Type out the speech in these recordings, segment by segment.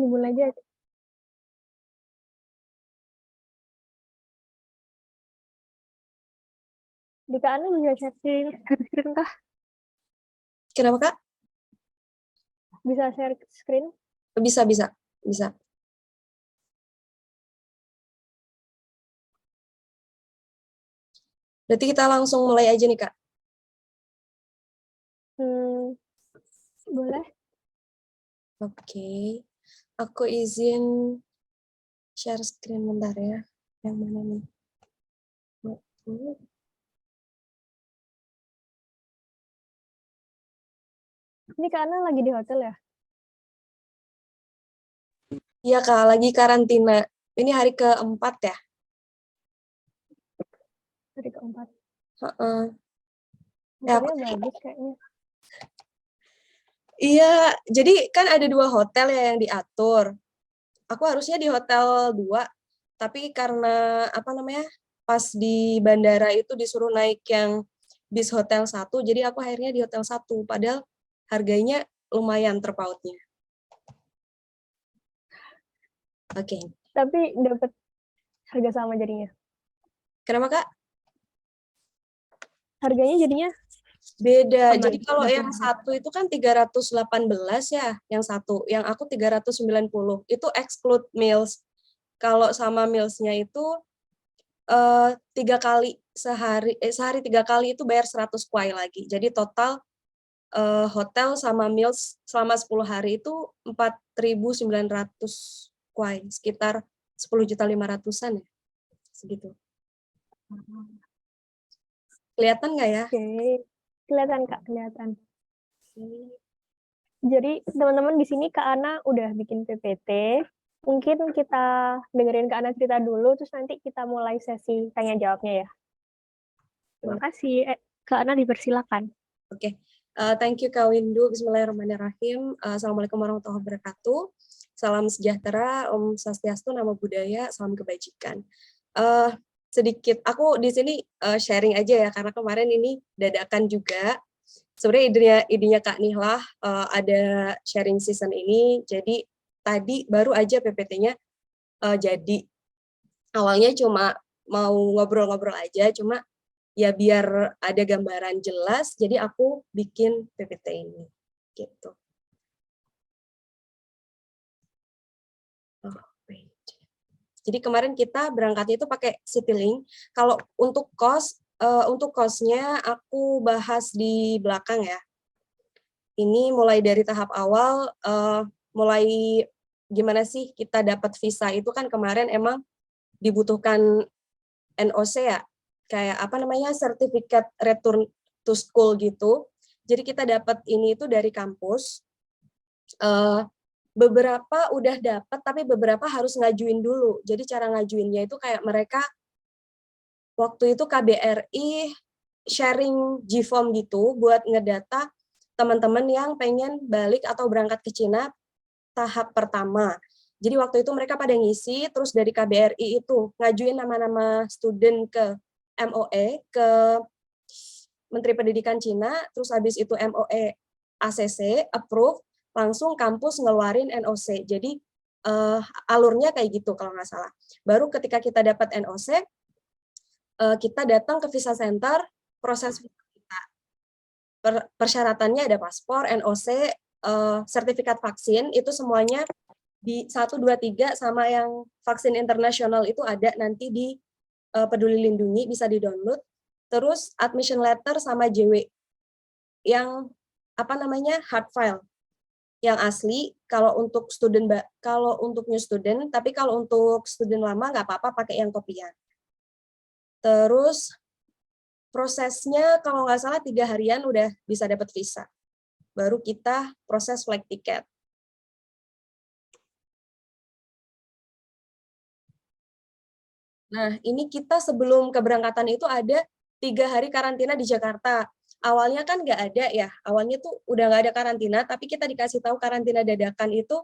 dimulai aja. Di Kak Ana bisa share screen kah? Kenapa, Kak? Bisa share screen? Bisa. Berarti kita langsung mulai aja nih, Kak. Boleh. Oke. Aku izin share screen bentar ya. Yang mana nih? Ini Kak Ana lagi di hotel ya? Iya, Kak, lagi karantina. Ini hari keempat ya? Hari keempat. Aku Hotelnya bagus kayaknya. iya, jadi kan ada 2 hotel ya yang diatur. Aku harusnya di hotel 2, tapi karena apa namanya, pas di bandara itu disuruh naik yang bis hotel 1, jadi aku akhirnya di hotel 1, padahal harganya lumayan terpautnya. Oke. Tapi dapat harga sama jadinya. Kenapa, Kak? Harganya jadinya Beda. aman. Jadi kalau yang satu itu kan 318 ya, yang satu. Yang aku 390. Itu exclude meals. Kalau sama mealsnya itu 3 kali sehari 3 kali itu bayar 100 kuai lagi. Jadi total hotel sama meals selama 10 hari itu 4.900 kuai, sekitar 10.500.000-an ya, segitu. Kelihatan nggak ya? Oke. Kelihatan Kak, kelihatan. Jadi teman-teman di sini Kak Ana udah bikin PPT. Mungkin kita dengerin Kak Ana cerita dulu, terus nanti kita mulai sesi tanya jawabnya ya. Terima kasih. Kak Ana dipersilakan. Oke. Thank you Kak Windu. Bismillahirrahmanirrahim. Assalamualaikum warahmatullahi wabarakatuh. Salam sejahtera, Om Swastiastu, Namo Buddhaya, salam kebajikan. Sedikit, aku di sini sharing aja ya, karena kemarin ini dadakan juga. Sebenarnya idenya Kak Nihlah ada sharing season ini, jadi tadi baru aja PPT-nya jadi. Awalnya cuma mau ngobrol-ngobrol aja, cuma ya biar ada gambaran jelas, jadi aku bikin PPT ini, gitu. Jadi kemarin kita berangkatnya itu pakai Citylink. Kalau untuk cost-nya aku bahas di belakang ya. Ini mulai dari tahap awal, mulai gimana sih kita dapat visa itu kan kemarin emang dibutuhkan NOC ya, kayak apa namanya, Certificate Return to School gitu. Jadi kita dapat ini itu dari kampus. Beberapa udah dapat, tapi beberapa harus ngajuin dulu. Jadi cara ngajuinnya itu kayak mereka waktu itu KBRI sharing G-form gitu buat ngedata teman-teman yang pengen balik atau berangkat ke Cina tahap pertama. Jadi waktu itu mereka pada ngisi, terus dari KBRI itu ngajuin nama-nama student ke MOE, ke Menteri Pendidikan Cina, terus habis itu MOE ACC, approve, langsung kampus ngeluarin NOC. Jadi alurnya kayak gitu kalau nggak salah. Baru ketika kita dapat NOC, kita datang ke visa center, proses kita. Persyaratannya ada paspor, NOC, sertifikat vaksin, itu semuanya di 1, 2, 3 sama yang vaksin internasional itu ada nanti di Peduli Lindungi, bisa di-download. Terus admission letter sama JW yang apa namanya hard file yang asli kalau untuk new student, tapi kalau untuk student lama nggak apa-apa pakai yang kopian. Terus prosesnya kalau nggak salah 3 harian udah bisa dapat visa. Baru kita proses flight ticket. Nah, ini kita sebelum keberangkatan itu ada 3 hari karantina di Jakarta. Awalnya kan nggak ada ya, awalnya tuh udah nggak ada karantina, tapi kita dikasih tahu karantina dadakan itu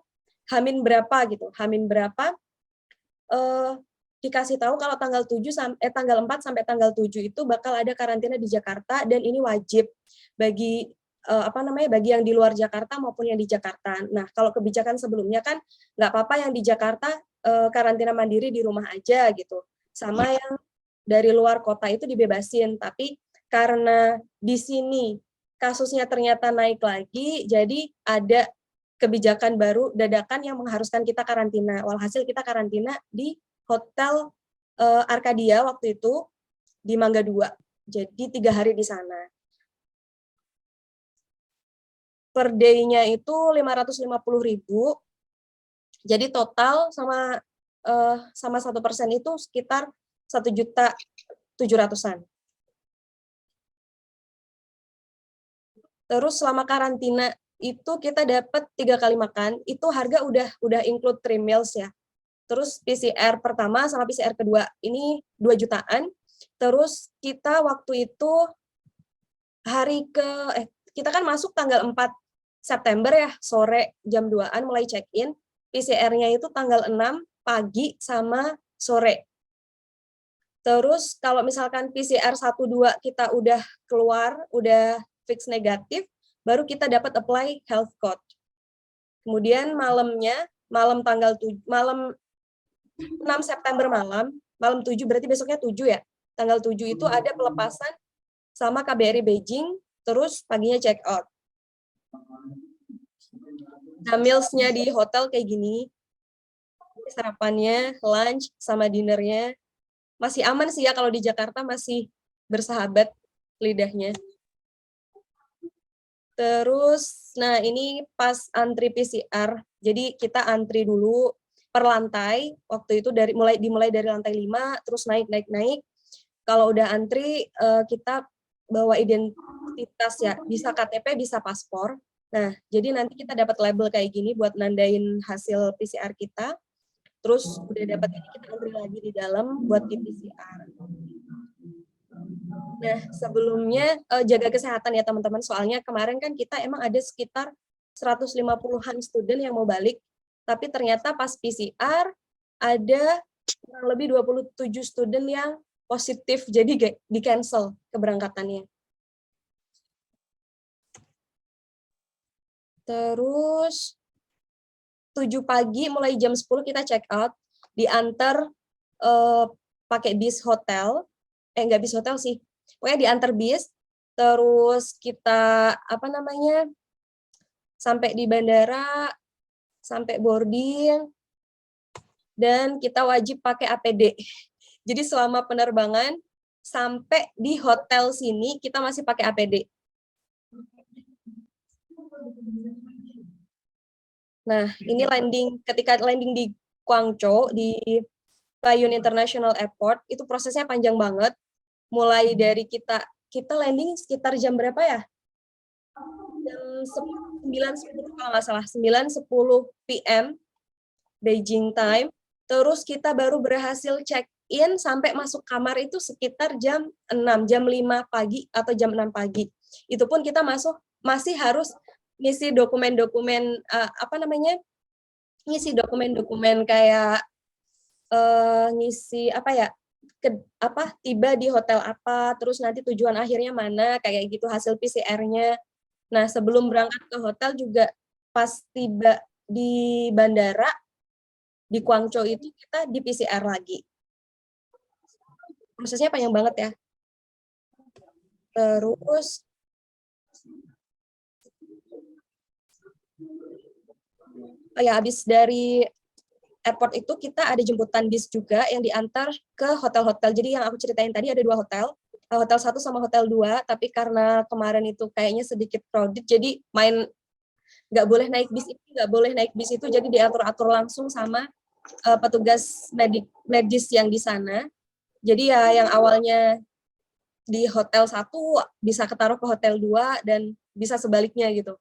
Hamin berapa gitu, Hamin berapa, dikasih tahu kalau tanggal 4 sampai tanggal 7 itu bakal ada karantina di Jakarta, dan ini wajib bagi bagi yang di luar Jakarta maupun yang di Jakarta. Nah, kalau kebijakan sebelumnya kan nggak apa-apa yang di Jakarta karantina mandiri di rumah aja gitu. Sama yang dari luar kota itu dibebasin, tapi karena di sini kasusnya ternyata naik lagi, jadi ada kebijakan baru dadakan yang mengharuskan kita karantina. Walhasil kita karantina di Hotel Arcadia waktu itu di Mangga 2. Jadi 3 hari di sana. Per day-nya itu 550.000. Jadi total sama 1% itu sekitar 1.700.000-an. Terus selama karantina itu kita dapat 3 kali makan, itu harga udah include 3 meals ya. Terus PCR pertama sama PCR kedua ini 2 jutaan. Terus kita waktu itu kita kan masuk tanggal 4 September ya, sore jam 2-an mulai check-in. PCR-nya itu tanggal 6 pagi sama sore. Terus kalau misalkan PCR 1-2 kita udah keluar, udah fix negatif, baru kita dapat apply health code. Kemudian malam 6 September malam 7 berarti besoknya 7 ya. Tanggal 7 itu ada pelepasan sama KBRI Beijing, terus paginya check out. Nah, meals-nya di hotel kayak gini. Sarapannya, lunch sama dinnernya masih aman sih ya, kalau di Jakarta masih bersahabat lidahnya. Terus, nah ini pas antri PCR, jadi kita antri dulu per lantai, waktu itu dimulai dari lantai 5, terus naik. Kalau udah antri, kita bawa identitas ya, bisa KTP, bisa paspor. Nah, jadi nanti kita dapat label kayak gini buat nandain hasil PCR kita. Terus udah dapat ini, kita antri lagi di dalam buat di PCR. Nah, sebelumnya jaga kesehatan ya teman-teman, soalnya kemarin kan kita emang ada sekitar 150-an student yang mau balik, tapi ternyata pas PCR ada kurang lebih 27 student yang positif, jadi di-cancel keberangkatannya. Terus 7 pagi mulai jam 10 kita check out, diantar pakai bis hotel, nggak bis hotel sih, pokoknya diantar bis, terus kita sampai di bandara, sampai boarding, dan kita wajib pakai APD. Jadi selama penerbangan sampai di hotel sini kita masih pakai APD. Nah, ini ketika landing di Guangzhou di Taiyuan International Airport, itu prosesnya panjang banget. Mulai dari kita landing sekitar jam berapa ya? Jam 9:10 kalau nggak salah, 9:10 PM Beijing time. Terus kita baru berhasil check-in sampai masuk kamar itu sekitar jam 6, jam 5 pagi atau jam 6 pagi. Itu pun kita masih harus ngisi dokumen-dokumen ngisi dokumen-dokumen kayak ngisi tiba di hotel apa, terus nanti tujuan akhirnya mana, kayak gitu, hasil PCR-nya. Nah, sebelum berangkat ke hotel juga pas tiba di bandara di Guangzhou itu kita di PCR lagi. Prosesnya panjang banget ya. Terus habis dari airport itu kita ada jemputan bis juga yang diantar ke hotel-hotel. Jadi yang aku ceritain tadi ada 2 hotel, hotel 1 sama hotel 2, tapi karena kemarin itu kayaknya sedikit crowded, jadi nggak boleh naik bis ini, nggak boleh naik bis itu, jadi diatur-atur langsung sama petugas medis yang di sana. Jadi ya yang awalnya di hotel 1 bisa ketaruh ke hotel 2 dan bisa sebaliknya gitu.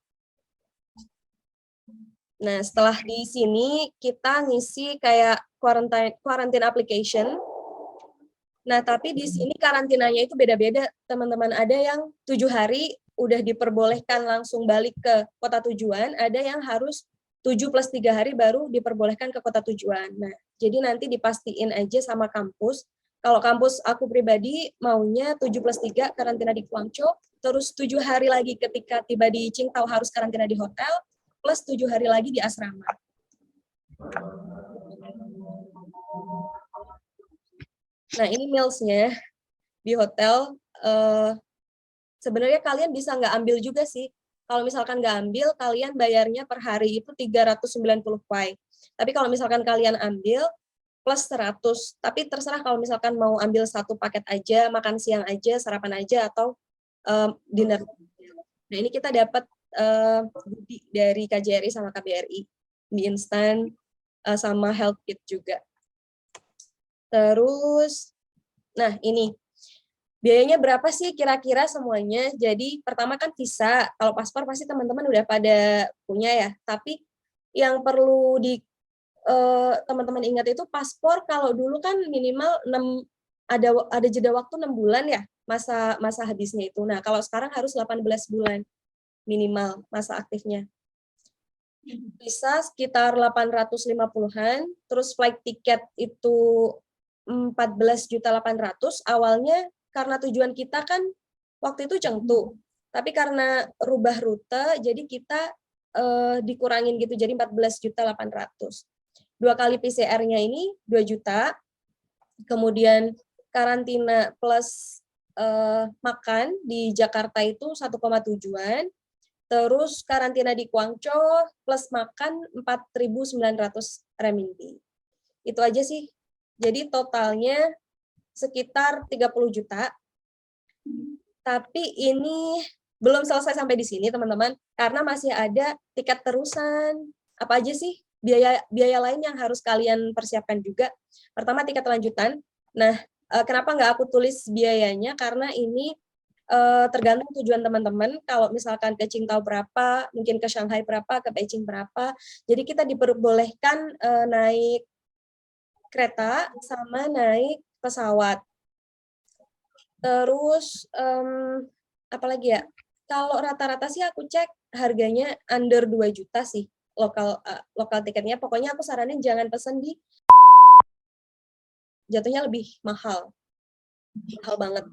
Nah, setelah di sini kita ngisi kayak quarantine application. Nah, tapi di sini karantinanya itu beda-beda, teman-teman. Ada yang 7 hari udah diperbolehkan langsung balik ke kota tujuan, ada yang harus 7 plus 3 hari baru diperbolehkan ke kota tujuan. Nah, jadi nanti dipastiin aja sama kampus. Kalau kampus aku pribadi maunya 7 plus 3 karantina di Guangzhou, terus 7 hari lagi ketika tiba di Qingdao harus karantina di hotel, plus 7 hari lagi di asrama. Nah, ini meals-nya di hotel. Sebenarnya kalian bisa nggak ambil juga sih. Kalau misalkan nggak ambil, kalian bayarnya per hari itu 390 kuai. Tapi kalau misalkan kalian ambil, plus 100. Tapi terserah kalau misalkan mau ambil satu paket aja, makan siang aja, sarapan aja, atau dinner. Nah, ini kita dapat goodie dari KJRI sama KBRI. Mie instan sama health kit juga. Terus, nah ini. Biayanya berapa sih kira-kira semuanya? Jadi pertama kan visa, kalau paspor pasti teman-teman udah pada punya ya. Tapi yang perlu di teman-teman ingat itu paspor kalau dulu kan minimal 6 ada jeda waktu 6 bulan ya masa habisnya itu. Nah, kalau sekarang harus 18 bulan minimal masa aktifnya. Bisa sekitar 850-an, terus flight tiket itu 14.800.000 awalnya karena tujuan kita kan waktu itu Chengdu. Tapi karena rubah rute jadi kita dikurangin gitu jadi 14.800.000. 2 kali PCR-nya ini 2 juta. Kemudian karantina plus makan di Jakarta itu 1,7-an. Terus karantina di Guangzhou plus makan 4.900 renminbi. Itu aja sih. Jadi totalnya sekitar 30 juta. Tapi ini belum selesai sampai di sini, teman-teman, karena masih ada tiket terusan. Apa aja sih biaya lain yang harus kalian persiapkan juga? Pertama, tiket lanjutan. Nah, kenapa nggak aku tulis biayanya? Karena ini tergantung tujuan teman-teman. Kalau misalkan ke Qingdao berapa, mungkin ke Shanghai berapa, ke Beijing berapa. Jadi kita diperbolehkan naik kereta sama naik pesawat. Terus apalagi ya? Kalau rata-rata sih aku cek harganya under 2 juta sih lokal tiketnya. Pokoknya aku saranin jangan pesen di jatuhnya lebih mahal. Mahal banget.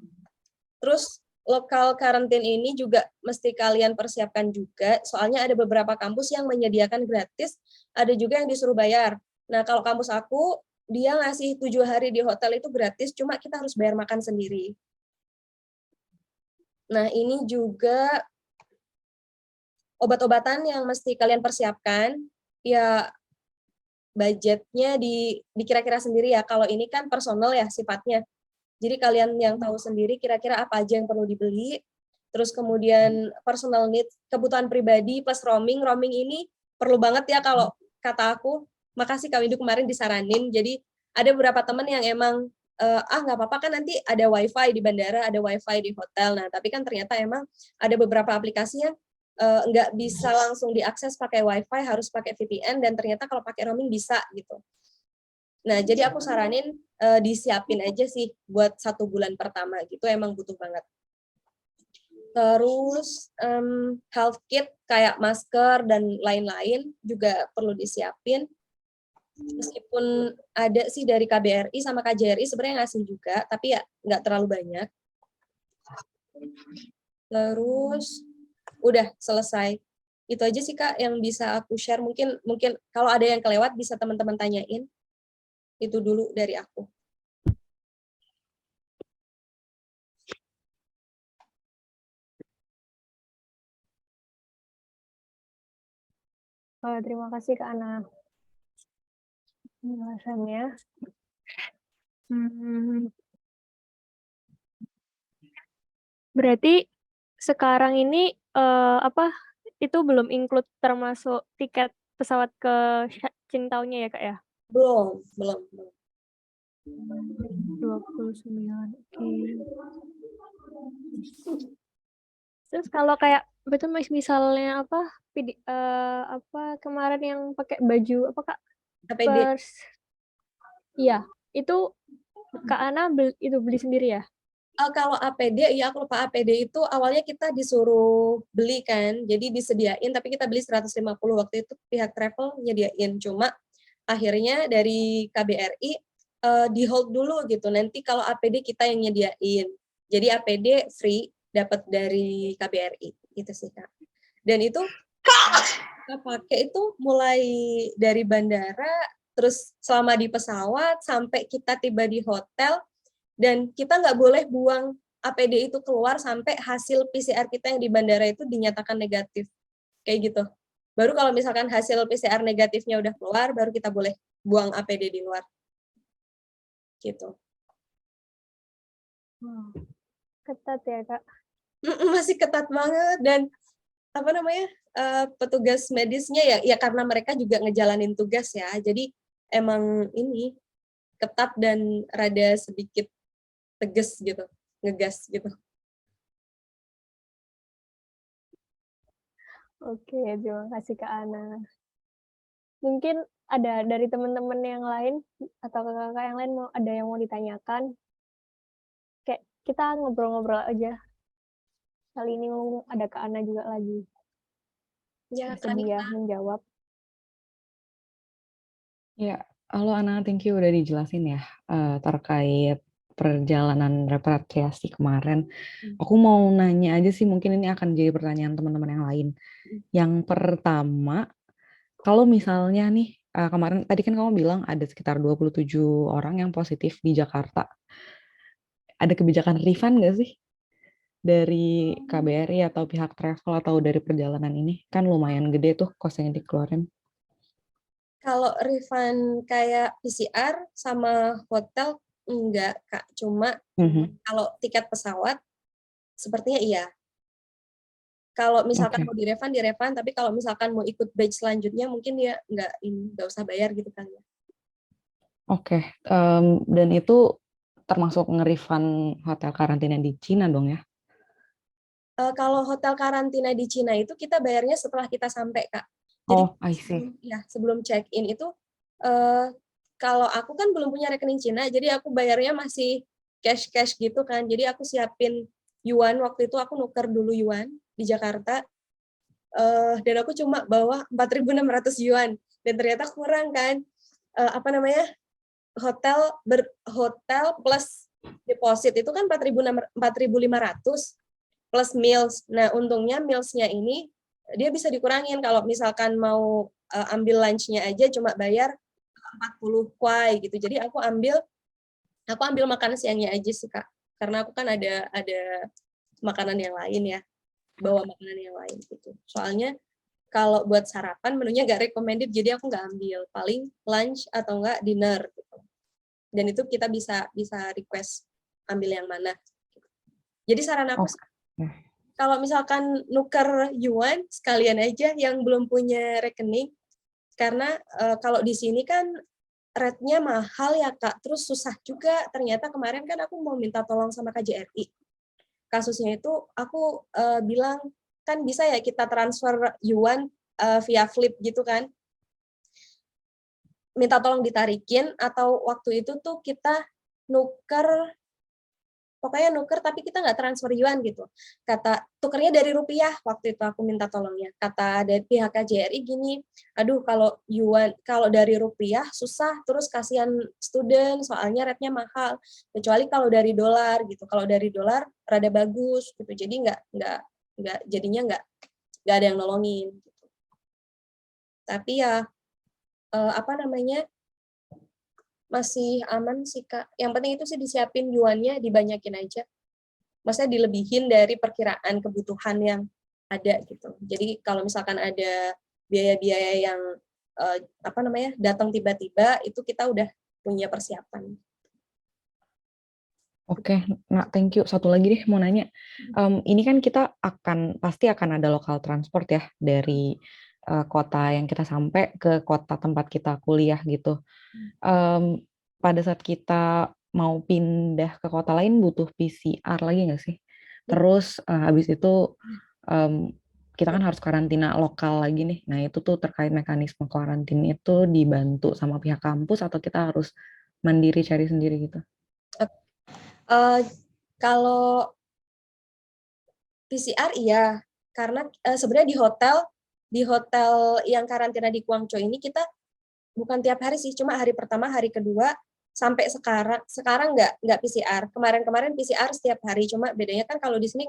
Terus lokal karantin ini juga mesti kalian persiapkan juga, soalnya ada beberapa kampus yang menyediakan gratis, ada juga yang disuruh bayar. Nah, kalau kampus aku, dia ngasih 7 hari di hotel itu gratis, cuma kita harus bayar makan sendiri. Nah, ini juga obat-obatan yang mesti kalian persiapkan, ya budgetnya dikira-kira sendiri ya, kalau ini kan personal ya sifatnya. Jadi kalian yang tahu sendiri kira-kira apa aja yang perlu dibeli. Terus kemudian personal needs, kebutuhan pribadi plus roaming. Roaming ini perlu banget ya kalau kata aku. Makasih Kak Windu kemarin disaranin. Jadi ada beberapa teman yang emang nggak apa-apa kan nanti ada wifi di bandara, ada wifi di hotel. Nah tapi kan ternyata emang ada beberapa aplikasi yang nggak bisa langsung diakses pakai wifi, harus pakai VPN dan ternyata kalau pakai roaming bisa gitu. Nah, jadi aku saranin disiapin aja sih buat 1 bulan pertama gitu, emang butuh banget. Terus health kit kayak masker dan lain-lain juga perlu disiapin. Meskipun ada sih dari KBRI sama KJRI sebenarnya ngasih juga, tapi ya nggak terlalu banyak. Terus udah selesai. Itu aja sih Kak yang bisa aku share. Mungkin kalau ada yang kelewat bisa teman-teman tanyain. Itu dulu dari aku. Terima kasih Kak Ana penjelasannya. Berarti sekarang ini itu belum include termasuk tiket pesawat ke Qingdao-nya ya Kak ya? Belum. 29, oke. Terus kalau kayak betul misalnya kemarin yang pakai baju apa Kak? APD. Iya, itu Kak Ana beli sendiri ya? Kalau APD, ya aku lupa APD itu awalnya kita disuruh beli kan, jadi disediain, tapi kita beli 150 waktu itu pihak travel nyediain, cuma akhirnya dari KBRI di hold dulu gitu, nanti kalau APD kita yang nyediain. Jadi APD free, dapat dari KBRI gitu sih Kak. Dan itu kita pakai itu mulai dari bandara, terus selama di pesawat sampai kita tiba di hotel, dan kita nggak boleh buang APD itu keluar sampai hasil PCR kita yang di bandara itu dinyatakan negatif, kayak gitu. Baru kalau misalkan hasil PCR negatifnya udah keluar, baru kita boleh buang APD di luar, gitu. Wow, ketat ya Kak. Masih ketat banget, dan apa namanya, petugas medisnya ya karena mereka juga ngejalanin tugas ya, jadi emang ini ketat dan rada sedikit tegas gitu, ngegas gitu. Oke, terima kasih Kak Ana. Mungkin ada dari teman-teman yang lain atau kakak-kakak yang lain ada yang mau ditanyakan? Kayak kita ngobrol-ngobrol aja. Kali ini ada Kak Ana juga lagi. Ya, Bersedia menjawab. Ya, halo Ana, thank you udah dijelasin ya terkait perjalanan repatriasi kemarin. Aku mau nanya aja sih, mungkin ini akan jadi pertanyaan teman-teman yang lain. Yang pertama, kalau misalnya nih, kemarin tadi kan kamu bilang ada sekitar 27 orang yang positif di Jakarta. Ada kebijakan refund nggak sih dari KBRI atau pihak travel atau dari perjalanan ini? Kan lumayan gede tuh cost yang dikeluarin. Kalau refund kayak PCR sama hotel enggak Kak, cuma kalau tiket pesawat sepertinya iya. Kalau misalkan mau direfund, tapi kalau misalkan mau ikut batch selanjutnya mungkin dia nggak usah bayar gitu kan ya. Oke, dan itu termasuk nge-refund hotel karantina di Cina dong ya? Kalau hotel karantina di Cina itu kita bayarnya setelah kita sampai Kak. Jadi I see. sebelum check-in itu, kalau aku kan belum punya rekening Cina, jadi aku bayarnya masih cash gitu kan. Jadi aku siapin yuan, waktu itu aku nuker dulu yuan di Jakarta, dan aku cuma bawa 4.600 yuan, dan ternyata kurang kan, hotel plus deposit itu kan 4.500 plus meals. Nah, untungnya meals-nya ini dia bisa dikurangin kalau misalkan mau ambil lunch-nya aja cuma bayar 40 kuai gitu. Jadi aku ambil makan siangnya aja sih Kak. Karena aku kan ada makanan yang lain ya. Bawa makanan yang lain gitu. Soalnya kalau buat sarapan menunya nggak recommended, jadi aku nggak ambil. Paling lunch atau nggak dinner gitu. Dan itu kita bisa request ambil yang mana. Jadi saran aku kalau misalkan nuker yuan sekalian aja yang belum punya rekening, karena kalau di sini kan rate-nya mahal ya Kak, terus susah juga. Ternyata kemarin kan aku mau minta tolong sama KJRI. Kasusnya itu aku bilang, kan bisa ya kita transfer yuan via Flip gitu kan. Minta tolong ditarikin, atau waktu itu tuh kita nuker tapi kita nggak transfer yuan gitu. Kata tukernya dari rupiah, waktu itu aku minta tolongnya. Kata dari pihak KJRI gini, aduh kalau dari rupiah susah, terus kasihan student soalnya rate-nya mahal. Kecuali kalau dari dolar gitu. Kalau dari dolar rada bagus gitu. Jadi jadinya nggak ada yang nolongin gitu. Tapi ya masih aman sih Kak. Yang penting itu sih disiapin yuannya, dibanyakin aja. Maksudnya dilebihin dari perkiraan kebutuhan yang ada gitu. Jadi kalau misalkan ada biaya-biaya yang datang tiba-tiba, itu kita udah punya persiapan. Oke, nah thank you. Satu lagi deh mau nanya. Ini kan kita pasti akan ada lokal transport ya dari kota yang kita sampai ke kota tempat kita kuliah gitu. Pada saat kita mau pindah ke kota lain butuh PCR lagi nggak sih? Terus habis itu kita kan harus karantina lokal lagi nih. Nah itu tuh terkait mekanisme karantina itu dibantu sama pihak kampus atau kita harus mandiri cari sendiri gitu? Kalau PCR iya, karena sebenarnya di hotel yang karantina di Guangzhou ini kita bukan tiap hari sih, cuma hari pertama, hari kedua, sampai sekarang nggak PCR. Kemarin PCR setiap hari, cuma bedanya kan kalau di sini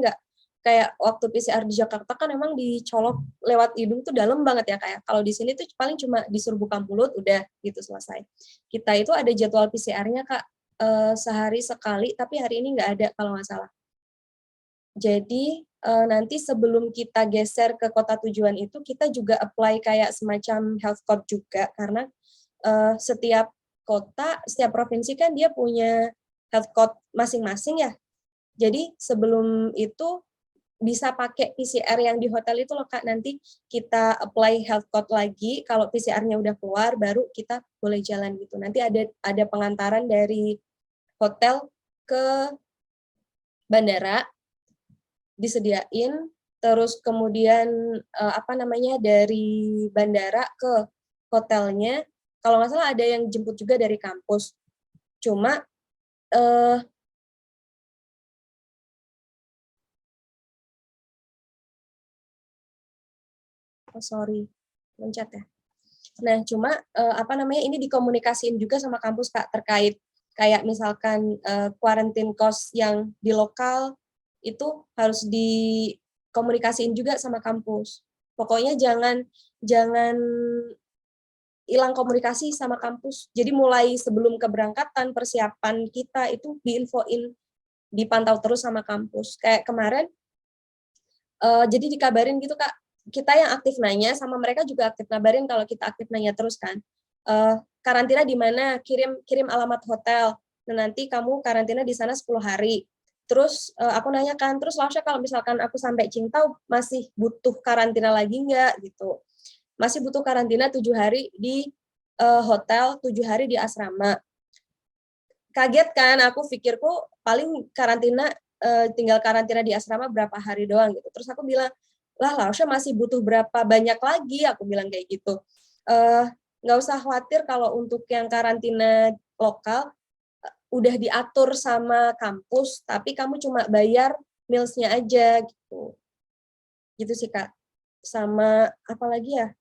kayak waktu PCR di Jakarta kan emang dicolok lewat hidung tuh dalam banget ya kayak. Kalau di sini tuh paling cuma disuruh buka mulut udah gitu selesai. Kita itu ada jadwal PCR-nya Kak, sehari sekali, tapi hari ini nggak ada kalau nggak salah. Jadi nanti sebelum kita geser ke kota tujuan itu kita juga apply kayak semacam health code juga karena setiap kota, setiap provinsi kan dia punya health code masing-masing ya. Jadi sebelum itu bisa pakai PCR yang di hotel itu loh Kak, nanti kita apply health code lagi, kalau PCR-nya udah keluar baru kita boleh jalan gitu. Nanti ada pengantaran dari hotel ke bandara disediain, terus kemudian dari bandara ke hotelnya, kalau nggak salah ada yang jemput juga dari kampus. Cuma mencet ya. Nah, cuma ini dikomunikasiin juga sama kampus Kak terkait kayak misalkan quarantine cost yang di lokal itu harus dikomunikasiin juga sama kampus. Pokoknya jangan hilang komunikasi sama kampus. Jadi mulai sebelum keberangkatan persiapan kita itu diinfoin, dipantau terus sama kampus. Kayak kemarin jadi dikabarin gitu Kak, kita yang aktif nanya sama mereka juga aktif ngabarin kalau kita aktif nanya terus kan. Karantina di mana? Kirim alamat hotel. Nah, nanti kamu karantina di sana 10 hari. Terus aku nanya kan, terus Lausya kalau misalkan aku sampai Qingdao masih butuh karantina lagi nggak gitu. Masih butuh karantina 7 hari di hotel, 7 hari di asrama. Kaget kan, aku pikirku paling karantina tinggal karantina di asrama berapa hari doang gitu. Terus aku bilang, lah Lausya masih butuh berapa banyak lagi, aku bilang kayak gitu. Nggak usah khawatir kalau untuk yang karantina lokal udah diatur sama kampus, tapi kamu cuma bayar meals-nya aja gitu. Gitu sih Kak. Sama apa lagi ya?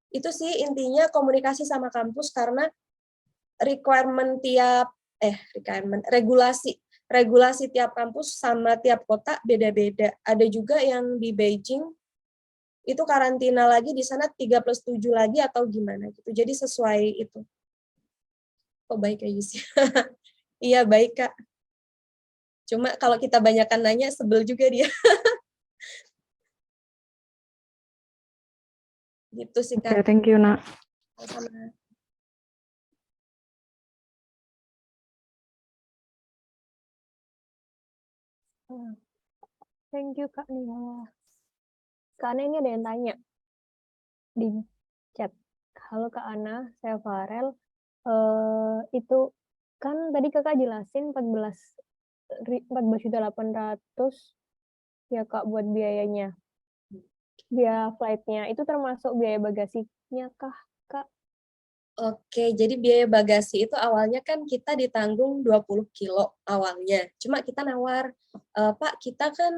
Itu sih intinya komunikasi sama kampus karena regulasi tiap kampus sama tiap kota beda-beda. Ada juga yang di Beijing itu karantina lagi di sana 3+7 lagi atau gimana gitu. Jadi sesuai itu. Oh baik kayak gitu. Iya baik Kak. Cuma kalau kita banyakkan nanya sebel juga dia. Gitu sih Kak. Oke, thank you, Nak. Sama. Thank you Kak Nia. Kak Ana ini ada yang tanya di chat. Halo Kak Ana, saya Farel. Itu kan tadi Kakak jelasin 14.800 ya Kak buat biayanya. Biaya flight-nya itu termasuk biaya bagasinya kah Kak? Oke, jadi biaya bagasi itu awalnya kan kita ditanggung 20 kilo awalnya. Cuma kita nawar, Pak kita kan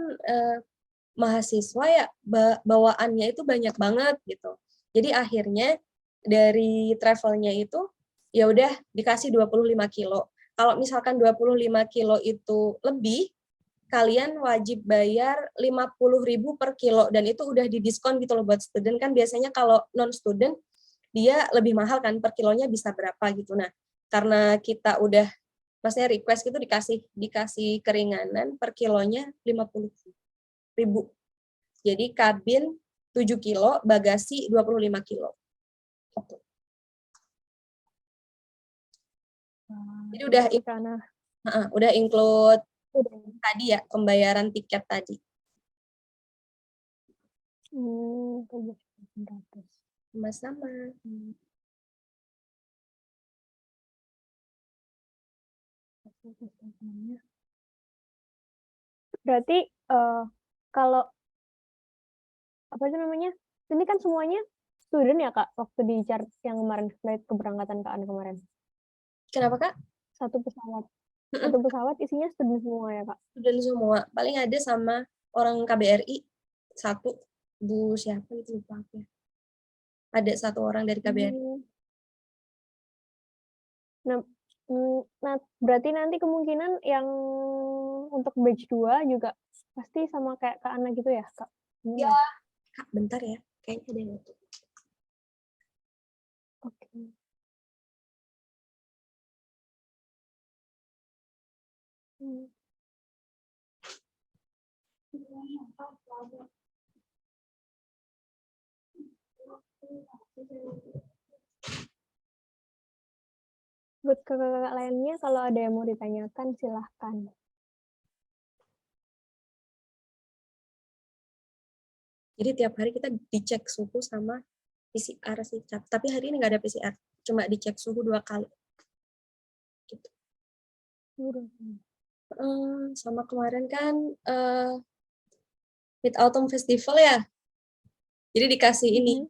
mahasiswa ya, bawaannya itu banyak banget gitu. Jadi akhirnya dari travelnya itu ya udah dikasih 25 kilo. Kalau misalkan 25 kilo itu lebih, kalian wajib bayar 50.000 per kilo dan itu udah didiskon gitu loh buat student kan biasanya kalau non student dia lebih mahal kan per kilonya bisa berapa gitu. Nah, karena kita udah maksudnya request gitu dikasih keringanan per kilonya 50.000. Jadi kabin 7 kilo, bagasi 25 kilo. Gitu. Jadi udah include tadi ya pembayaran tiket tadi. Sama-sama. Berarti kalau apa sih namanya? Ini kan semuanya student ya Kak waktu di chart yang kemarin flight keberangkatan Kak Ana kemarin. Kenapa Kak? Satu pesawat isinya student semua ya Kak? Student semua. Paling ada sama orang KBRI satu, Bu siapa itu lupa aku ya. Ada satu orang dari KBRI. Nah, berarti nanti kemungkinan yang untuk batch 2 juga Pasti sama kayak Kak Ana gitu ya, Kak? Ya, Kak, bentar ya. Kayaknya ada yang ngetuk. Oke. Hmm. Buat kakak-kakak lainnya, kalau ada yang mau ditanyakan, silahkan. Jadi tiap hari kita dicek suhu sama PCR sih. Tapi hari ini nggak ada PCR. Cuma dicek suhu 2 kali. Gitu. Sama kemarin kan Mid Autumn Festival ya. Jadi dikasih ini,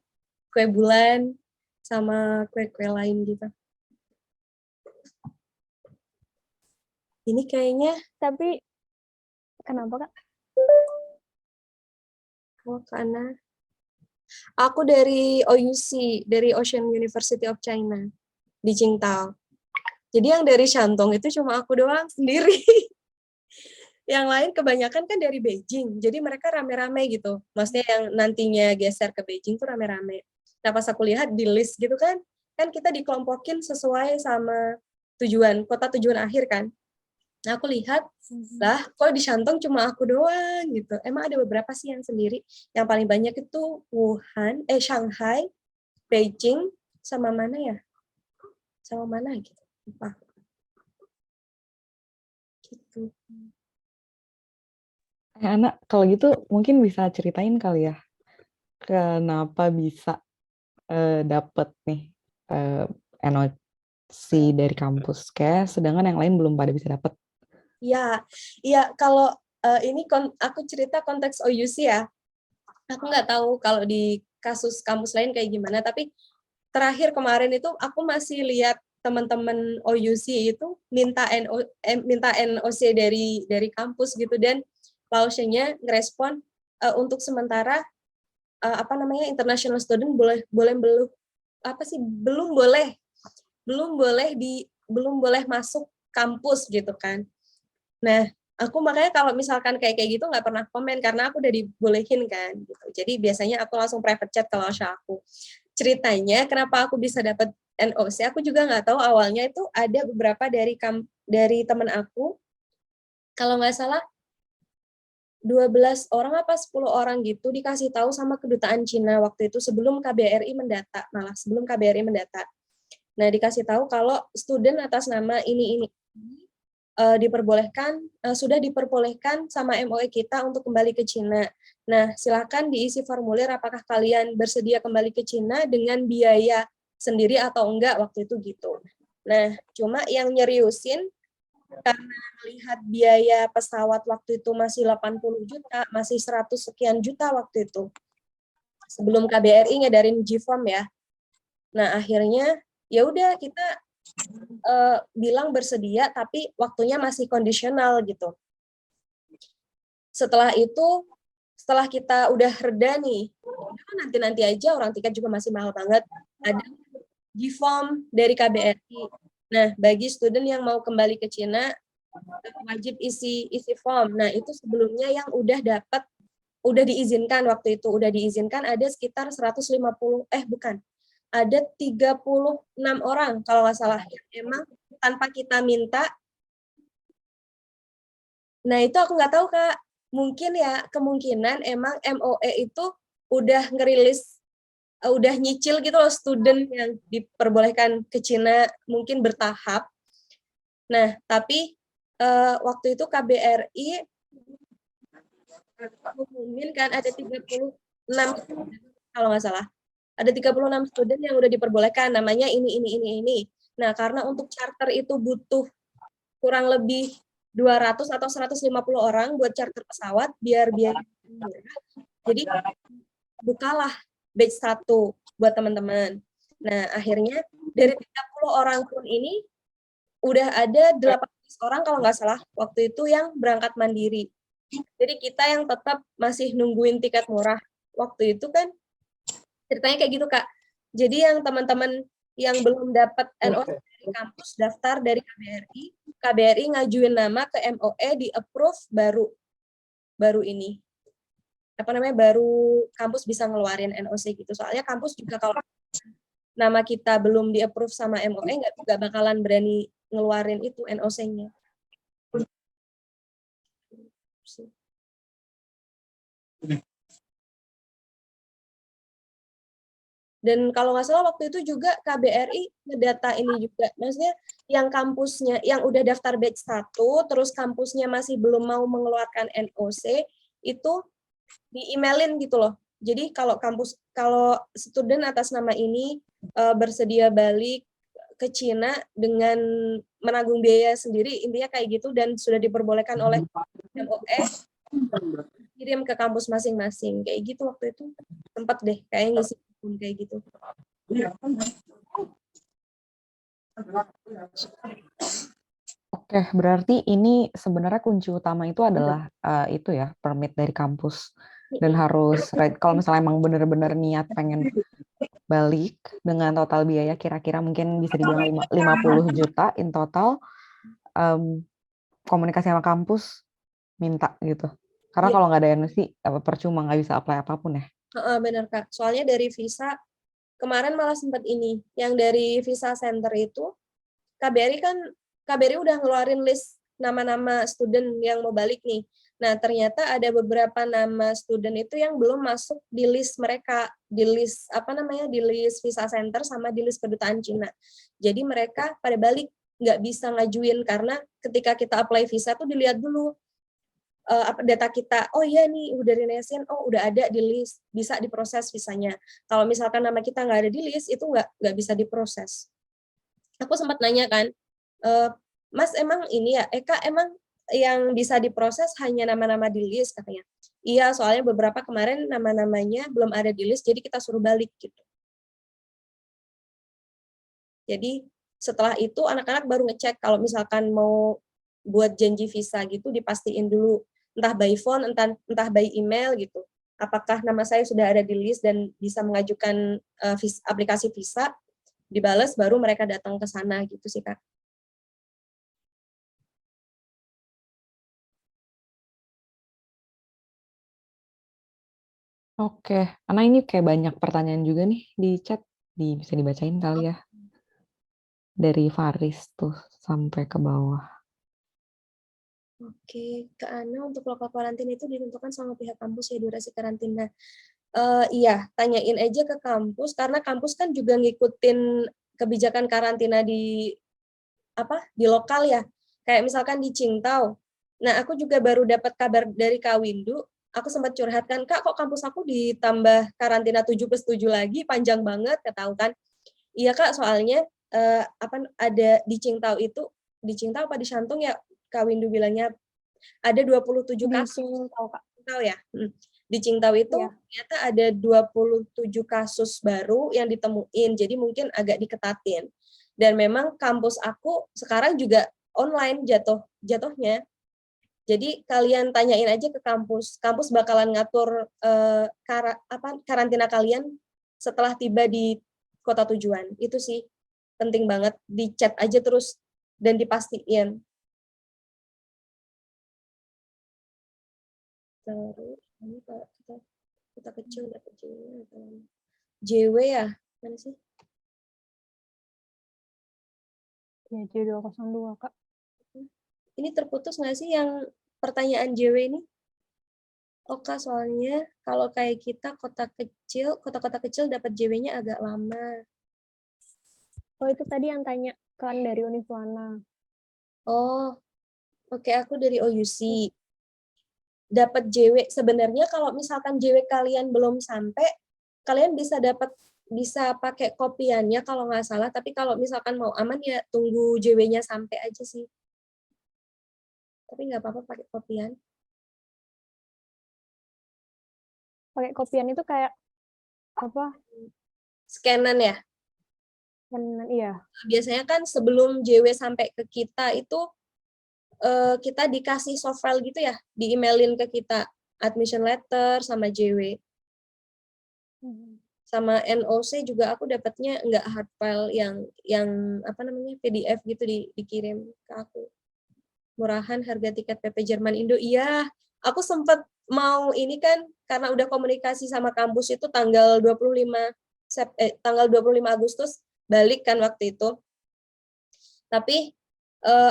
kue bulan sama kue-kue lain gitu. Ini kayaknya... Tapi, kenapa, Kak? Oh, karena aku dari OUC, dari Ocean University of China, di Qingdao. Jadi yang dari Shantung itu cuma aku doang sendiri. Yang lain kebanyakan kan dari Beijing, jadi mereka rame-rame gitu. Maksudnya yang nantinya geser ke Beijing tuh rame-rame. Nah pas aku lihat di list gitu kan kita dikelompokin sesuai sama kota tujuan akhir kan. Nah aku lihat, lah kok di Shantung cuma aku doang gitu. Emang ada beberapa sih yang sendiri. Yang paling banyak itu Wuhan, Shanghai, Beijing, sama mana ya? Sama mana gitu. Lupa. Gitu. Anak, kalau gitu mungkin bisa ceritain kali ya, kenapa bisa dapet nih NOC dari kampus, kayak sedangkan yang lain belum pada bisa dapet. Iya, kalau ini aku cerita konteks OUC ya. Aku nggak tahu kalau di kasus kampus lain kayak gimana, tapi terakhir kemarin itu aku masih lihat teman-teman OUC itu minta NOC dari kampus gitu, dan Laushengnya ngerespon untuk sementara international student belum boleh masuk kampus gitu kan. Nah, aku makanya kalau misalkan kayak gitu nggak pernah komen karena aku udah dibolehin kan gitu. Jadi biasanya aku langsung private chat kalau aku. Ceritanya kenapa aku bisa dapat NOC, aku juga nggak tahu awalnya itu ada beberapa dari teman aku, kalau nggak salah 12 orang apa 10 orang gitu dikasih tahu sama kedutaan Cina waktu itu sebelum KBRI mendata. Nah, dikasih tahu kalau student atas nama ini sudah diperbolehkan sama MOE kita untuk kembali ke Cina. Nah, silakan diisi formulir apakah kalian bersedia kembali ke Cina dengan biaya sendiri atau enggak waktu itu gitu. Nah, cuma yang nyeriusin karena melihat biaya pesawat waktu itu masih 80 juta, masih 100 sekian juta waktu itu. Sebelum KBRI ngedarin GFOM ya. Nah, akhirnya ya udah kita bilang bersedia tapi waktunya masih kondisional gitu. Setelah itu, setelah kita udah reda nih, nanti aja orang tiket juga masih mahal banget. Ada GFOM dari KBRI. Nah, bagi student yang mau kembali ke Cina wajib isi form. Nah, itu sebelumnya yang udah diizinkan waktu itu, ada sekitar 150 ada 36 orang kalau nggak salah yang emang tanpa kita minta. Nah, itu aku nggak tahu Kak, mungkin ya kemungkinan emang MOE itu udah ngerilis, udah nyicil gitu loh student yang diperbolehkan ke Cina mungkin bertahap. Nah, tapi waktu itu KBRI mengumumkan kan ada 36 kalau nggak salah. Ada 36 student yang udah diperbolehkan, namanya ini. Nah, karena untuk charter itu butuh kurang lebih 200 atau 150 orang buat charter pesawat biar murah. Jadi bukalah batch 1 buat teman-teman. Nah, akhirnya dari 30 orang pun ini udah ada 18 orang kalau nggak salah waktu itu yang berangkat mandiri. Jadi kita yang tetap masih nungguin tiket murah. Waktu itu kan ceritanya kayak gitu Kak. Jadi yang teman-teman yang belum dapat NOC dari kampus daftar dari KBRI ngajuin nama ke MOE di approve baru baru ini apa namanya baru kampus bisa ngeluarin NOC gitu. Soalnya kampus juga kalau nama kita belum di-approve sama MOE nggak bakalan berani ngeluarin itu NOC-nya. Dan kalau nggak salah waktu itu juga KBRI ngedata ini juga, maksudnya yang kampusnya, yang udah daftar batch 1, terus kampusnya masih belum mau mengeluarkan NOC, itu di-emailin gitu loh. Jadi kalau student atas nama ini bersedia balik ke Cina dengan menanggung biaya sendiri, intinya kayak gitu, dan sudah diperbolehkan oleh MOE, kirim ke kampus masing-masing. Kayak gitu waktu itu. Sempat deh, kayaknya ngisi kayak gitu. Oke, berarti ini sebenarnya kunci utama itu adalah itu ya, permit dari kampus. Dan harus, kalau misalnya emang benar-benar niat pengen balik dengan total biaya kira-kira mungkin bisa dibilang 50 juta in total, komunikasi sama kampus minta gitu. Karena kalau nggak ada NOC, percuma nggak bisa apply apapun ya. Benar Kak, soalnya dari visa, kemarin malah sempat ini, yang dari visa center itu, KBRI udah ngeluarin list nama-nama student yang mau balik nih. Nah, ternyata ada beberapa nama student itu yang belum masuk di list mereka, di list di list visa center sama di list kedutaan Cina. Jadi mereka pada balik nggak bisa ngajuin karena ketika kita apply visa tuh dilihat dulu data kita, oh iya nih udah Renesian, oh udah ada di list, bisa diproses visanya. Kalau misalkan nama kita nggak ada di list, itu nggak bisa diproses. Aku sempat nanya kan, Mas emang ini ya, Eka emang yang bisa diproses hanya nama-nama di list katanya. Iya, soalnya beberapa kemarin nama-namanya belum ada di list, jadi kita suruh balik gitu. Jadi setelah itu anak-anak baru ngecek kalau misalkan mau buat janji visa gitu, dipastiin dulu entah by phone, entah by email gitu. Apakah nama saya sudah ada di list dan bisa mengajukan aplikasi visa, dibalas baru mereka datang ke sana gitu sih Kak. Oke, karena ini kayak banyak pertanyaan juga nih di chat, bisa dibacain kali ya. Dari Faris tuh sampai ke bawah. Oke, Kak Ana, untuk lokal karantina itu ditentukan sama pihak kampus ya durasi karantina. Iya, tanyain aja ke kampus karena kampus kan juga ngikutin kebijakan karantina di lokal ya. Kayak misalkan di Qingdao. Nah, aku juga baru dapat kabar dari Kak Windu. Aku sempat curhatkan, Kak, kok kampus aku ditambah karantina 7+7 lagi, panjang banget, tahu kan? Iya Kak, soalnya ada di Qingdao itu, di Qingdao apa di Shantung ya, Kak Windu bilangnya ada 27 kasus. Qingdao ya. Di Qingdao itu ternyata ada 27 kasus baru yang ditemuin, jadi mungkin agak diketatin. Dan memang kampus aku sekarang juga online jatuhnya. Jadi kalian tanyain aja ke kampus. Kampus bakalan ngatur karantina kalian setelah tiba di kota tujuan. Itu sih penting banget, di chat aja terus dan dipastiin. Terus ini kita kecil dapat JW ya, mana sih? Ya, J202 Kak. Ini terputus nggak sih yang pertanyaan JW ini? Oke, soalnya kalau kayak kita kota-kota kecil dapat JW-nya agak lama. Oh, itu tadi yang tanya kan dari Uniflana. Oh, oke, aku dari OUC. Dapat JW, sebenarnya kalau misalkan JW kalian belum sampai, kalian bisa pakai kopiannya kalau nggak salah, tapi kalau misalkan mau aman ya tunggu JW-nya sampai aja sih. Tapi nggak apa-apa pakai kopian. Pakai kopian itu kayak apa? Scanan ya? Iya. Biasanya kan sebelum JW sampai ke kita itu kita dikasih soft file gitu ya, di-emailin ke kita admission letter sama JW. Sama NOC juga aku dapatnya nggak hard file yang PDF gitu dikirim ke aku. Murahan harga tiket PP Jerman Indo, iya aku sempat mau ini kan, karena udah komunikasi sama kampus itu tanggal 25 Agustus balik kan waktu itu. Tapi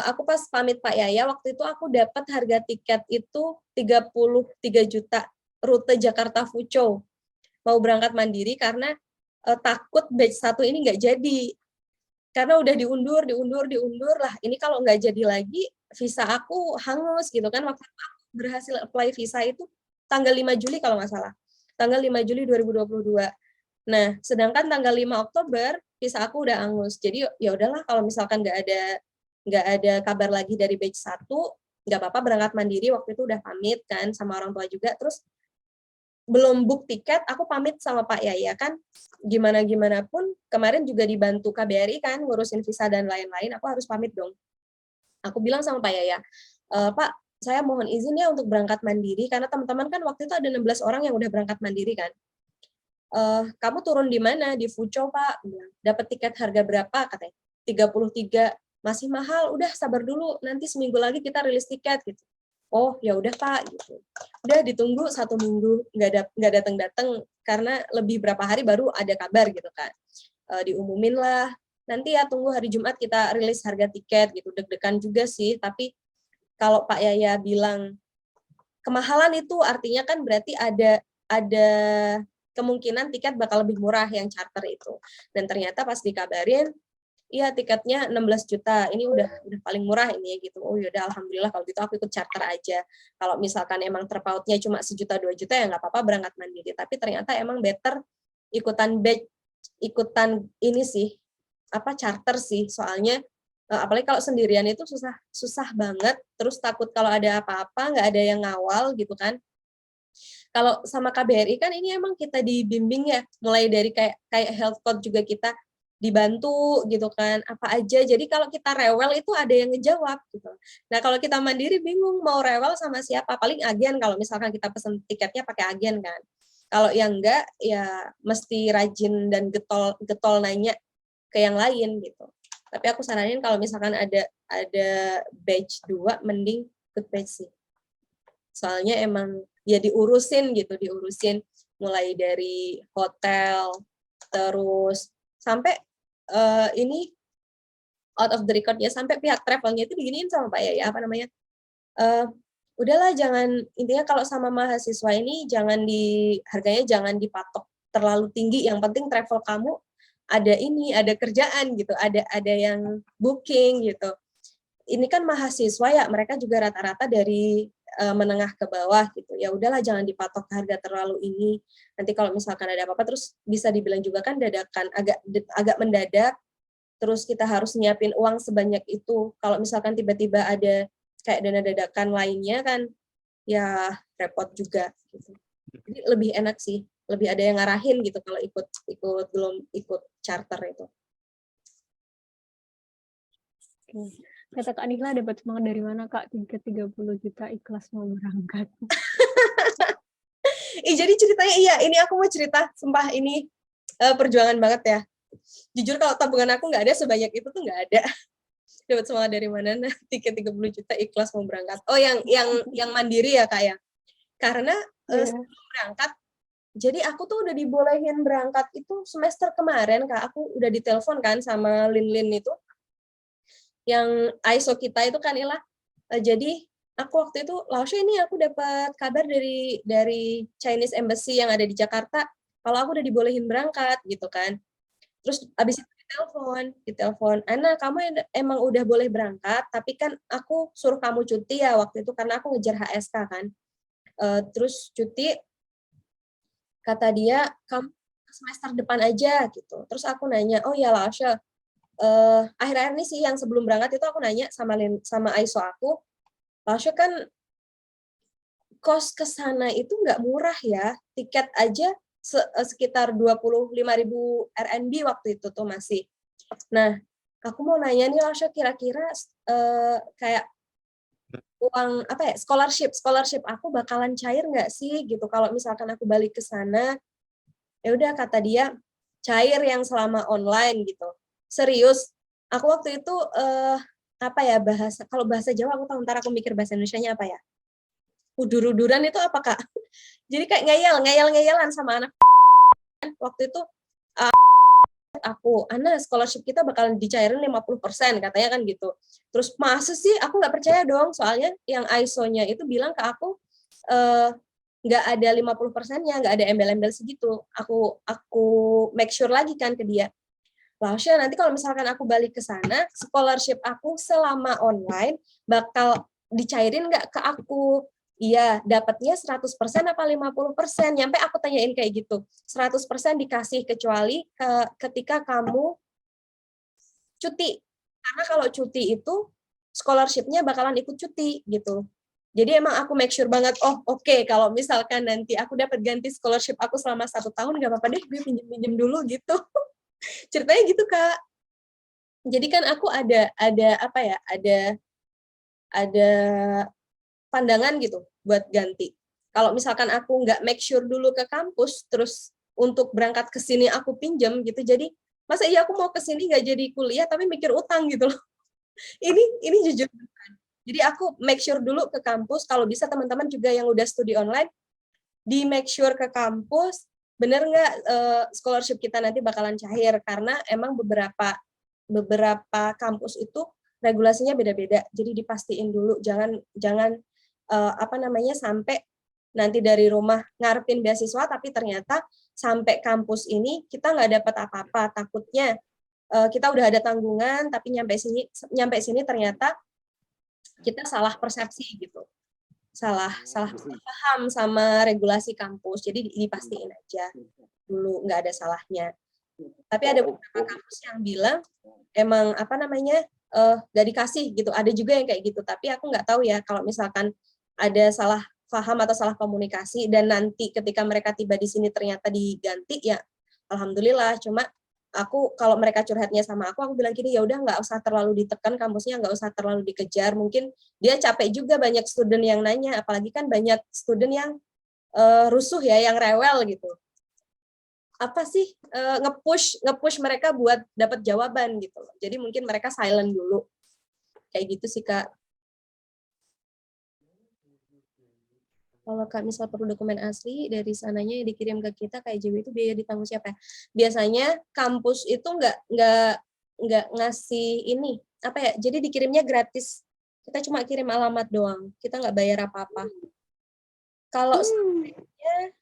aku pas pamit Pak Yaya waktu itu aku dapat harga tiket itu 33 juta rute Jakarta Fuco. Mau berangkat mandiri karena takut batch 1 ini nggak jadi. Karena udah diundur lah. Ini kalau nggak jadi lagi visa aku hangus gitu kan. Waktu aku berhasil apply visa itu tanggal 5 Juli kalau nggak salah. Tanggal 5 Juli 2022. Nah, sedangkan tanggal 5 Oktober visa aku udah hangus. Jadi ya udahlah kalau misalkan nggak ada kabar lagi dari batch 1, nggak apa-apa berangkat mandiri. Waktu itu udah pamit kan sama orang tua juga. Terus belum book tiket, aku pamit sama Pak Yaya kan, gimana pun kemarin juga dibantu KBRI kan ngurusin visa dan lain-lain, aku harus pamit dong. Aku bilang sama Pak Yaya, Pak, saya mohon izin ya untuk berangkat mandiri karena teman-teman kan waktu itu ada 16 orang yang udah berangkat mandiri kan. Kamu turun di mana? Di Fuco, Pak. Dapat tiket harga berapa? Katanya 33. Masih mahal. Udah sabar dulu. Nanti seminggu lagi kita rilis tiket gitu. Oh ya udah Pak gitu. Udah ditunggu 1 minggu nggak datang karena lebih berapa hari baru ada kabar gitu kan. Diumumin lah. Nanti ya tunggu hari Jumat kita rilis harga tiket gitu. Deg-degan juga sih. Tapi kalau Pak Yaya bilang kemahalan itu artinya kan berarti ada kemungkinan tiket bakal lebih murah yang charter itu. Dan ternyata pas dikabarin, iya tiketnya 16 juta, ini udah paling murah ini ya gitu. Oh yaudah alhamdulillah kalau gitu aku ikut charter aja. Kalau misalkan emang terpautnya cuma 1 juta 2 juta ya nggak apa-apa berangkat mandiri. Tapi ternyata emang better ikutan ini sih, charter sih. Soalnya apalagi kalau sendirian itu susah banget. Terus takut kalau ada apa-apa nggak ada yang ngawal gitu kan. Kalau sama KBRI kan ini emang kita dibimbing ya, mulai dari kayak health code juga kita dibantu gitu kan, apa aja. Jadi kalau kita rewel itu ada yang ngejawab gitu. Nah kalau kita mandiri bingung mau rewel sama siapa, paling agen kalau misalkan kita pesen tiketnya pakai agen kan. Kalau yang enggak ya mesti rajin dan getol nanya ke yang lain gitu. Tapi aku saranin kalau misalkan ada batch 2 mending ikut batch sih. Soalnya emang ya diurusin mulai dari hotel terus sampai ini out of the record ya, sampai pihak travelnya itu diginiin sama Pak Yaya udahlah intinya kalau sama mahasiswa ini harganya jangan dipatok terlalu tinggi, yang penting travel kamu ada kerjaan gitu, ada yang booking gitu. Ini kan mahasiswa ya, mereka juga rata-rata dari menengah ke bawah gitu. Ya udahlah jangan dipatok harga terlalu ini. Nanti kalau misalkan ada apa-apa terus bisa dibilang juga kan dadakan, agak mendadak. Terus kita harus nyiapin uang sebanyak itu. Kalau misalkan tiba-tiba ada kayak dana dadakan lainnya kan ya repot juga gitu. Jadi lebih enak sih, lebih ada yang ngarahin gitu kalau belum ikut charter itu. Kata Kak Nihla dapat semangat dari mana Kak? 30 juta ikhlas mau berangkat. Jadi ceritanya iya, ini aku mau cerita, sumpah ini perjuangan banget ya. Jujur kalau tabungan aku nggak ada sebanyak itu tuh nggak ada. Dapat semangat dari mana? Nah, tiket 30 juta ikhlas mau berangkat. Oh yang mandiri ya Kak ya? Karena sebelum berangkat, jadi aku tuh udah dibolehin berangkat itu semester kemarin Kak. Aku udah ditelepon kan sama Lin itu. Yang ISO kita itu kan Ila. Jadi aku waktu itu, Laosha ini aku dapat kabar dari Chinese Embassy yang ada di Jakarta, kalau aku udah dibolehin berangkat gitu kan. Terus abis itu ditelepon, Ana kamu emang udah boleh berangkat, tapi kan aku suruh kamu cuti ya waktu itu karena aku ngejar HSK kan. Terus cuti, kata dia kamu semester depan aja gitu. Terus aku nanya, oh ya Laosha, akhir-akhir ini sih yang sebelum berangkat itu aku nanya sama ISO aku, Laosha kan kos ke sana itu nggak murah ya, tiket aja sekitar 25.000 RMB waktu itu tuh masih. Nah, aku mau nanya nih Laosha, kira-kira kayak uang scholarship aku bakalan cair nggak sih gitu kalau misalkan aku balik ke sana. Ya udah kata dia cair yang selama online gitu. Serius, aku waktu itu kalau bahasa Jawa aku tahu, ntar aku mikir bahasa Indonesianya apa ya. udur-uduran itu apa Kak? Jadi kayak ngeyel-ngeyelan sama anak waktu itu aku, Ana scholarship kita bakalan dicairin 50% katanya kan gitu. Terus masa sih, aku nggak percaya dong, soalnya yang ISO-nya itu bilang ke aku nggak ada 50%-nya, nggak ada embel-embel segitu. Aku make sure lagi kan ke dia. Lausya, nanti kalau misalkan aku balik ke sana, scholarship aku selama online bakal dicairin nggak ke aku? Iya, dapatnya 100% apa 50%? Nyampe aku tanyain kayak gitu. 100% dikasih kecuali ketika kamu cuti. Karena kalau cuti itu scholarship-nya bakalan ikut cuti gitu. Jadi emang aku make sure banget, oh oke, kalau misalkan nanti aku dapat ganti scholarship aku selama 1 tahun, nggak apa-apa deh, gue pinjem-pinjem dulu gitu. Ceritanya gitu, Kak. Jadi kan aku ada apa ya, ada pandangan gitu buat ganti. Kalau misalkan aku nggak make sure dulu ke kampus, terus untuk berangkat ke sini aku pinjam gitu, jadi masa iya aku mau ke sini nggak jadi kuliah tapi mikir utang gitu loh. Ini jujur. Jadi aku make sure dulu ke kampus, kalau bisa teman-teman juga yang udah studi online, di make sure ke kampus, bener nggak scholarship kita nanti bakalan cair, karena emang beberapa kampus itu regulasinya beda-beda, jadi dipastiin dulu, jangan sampai nanti dari rumah ngarepin beasiswa tapi ternyata sampai kampus ini kita nggak dapat apa-apa, takutnya kita udah ada tanggungan tapi nyampe sini ternyata kita salah persepsi gitu, salah paham sama regulasi kampus, jadi dipastiin aja dulu nggak ada salahnya. Tapi ada beberapa kampus yang bilang emang nggak dikasih gitu, ada juga yang kayak gitu, tapi aku nggak tahu ya kalau misalkan ada salah paham atau salah komunikasi dan nanti ketika mereka tiba di sini ternyata diganti, ya alhamdulillah. Cuma aku kalau mereka curhatnya sama aku bilang gini, ya udah nggak usah terlalu ditekan kampusnya, nggak usah terlalu dikejar, mungkin dia capek juga banyak student yang nanya, apalagi kan banyak student yang rusuh ya, yang rewel gitu. Apa sih nge-push mereka buat dapat jawaban gitu loh. Jadi mungkin mereka silent dulu. Kayak gitu sih, Kak. Kalau Kak misal perlu dokumen asli dari sananya yang dikirim ke kita kayak JW itu biaya ditanggung siapa? Biasanya kampus itu nggak ngasih ini apa ya? Jadi dikirimnya gratis. Kita cuma kirim alamat doang. Kita nggak bayar apa-apa. Kalau sampainya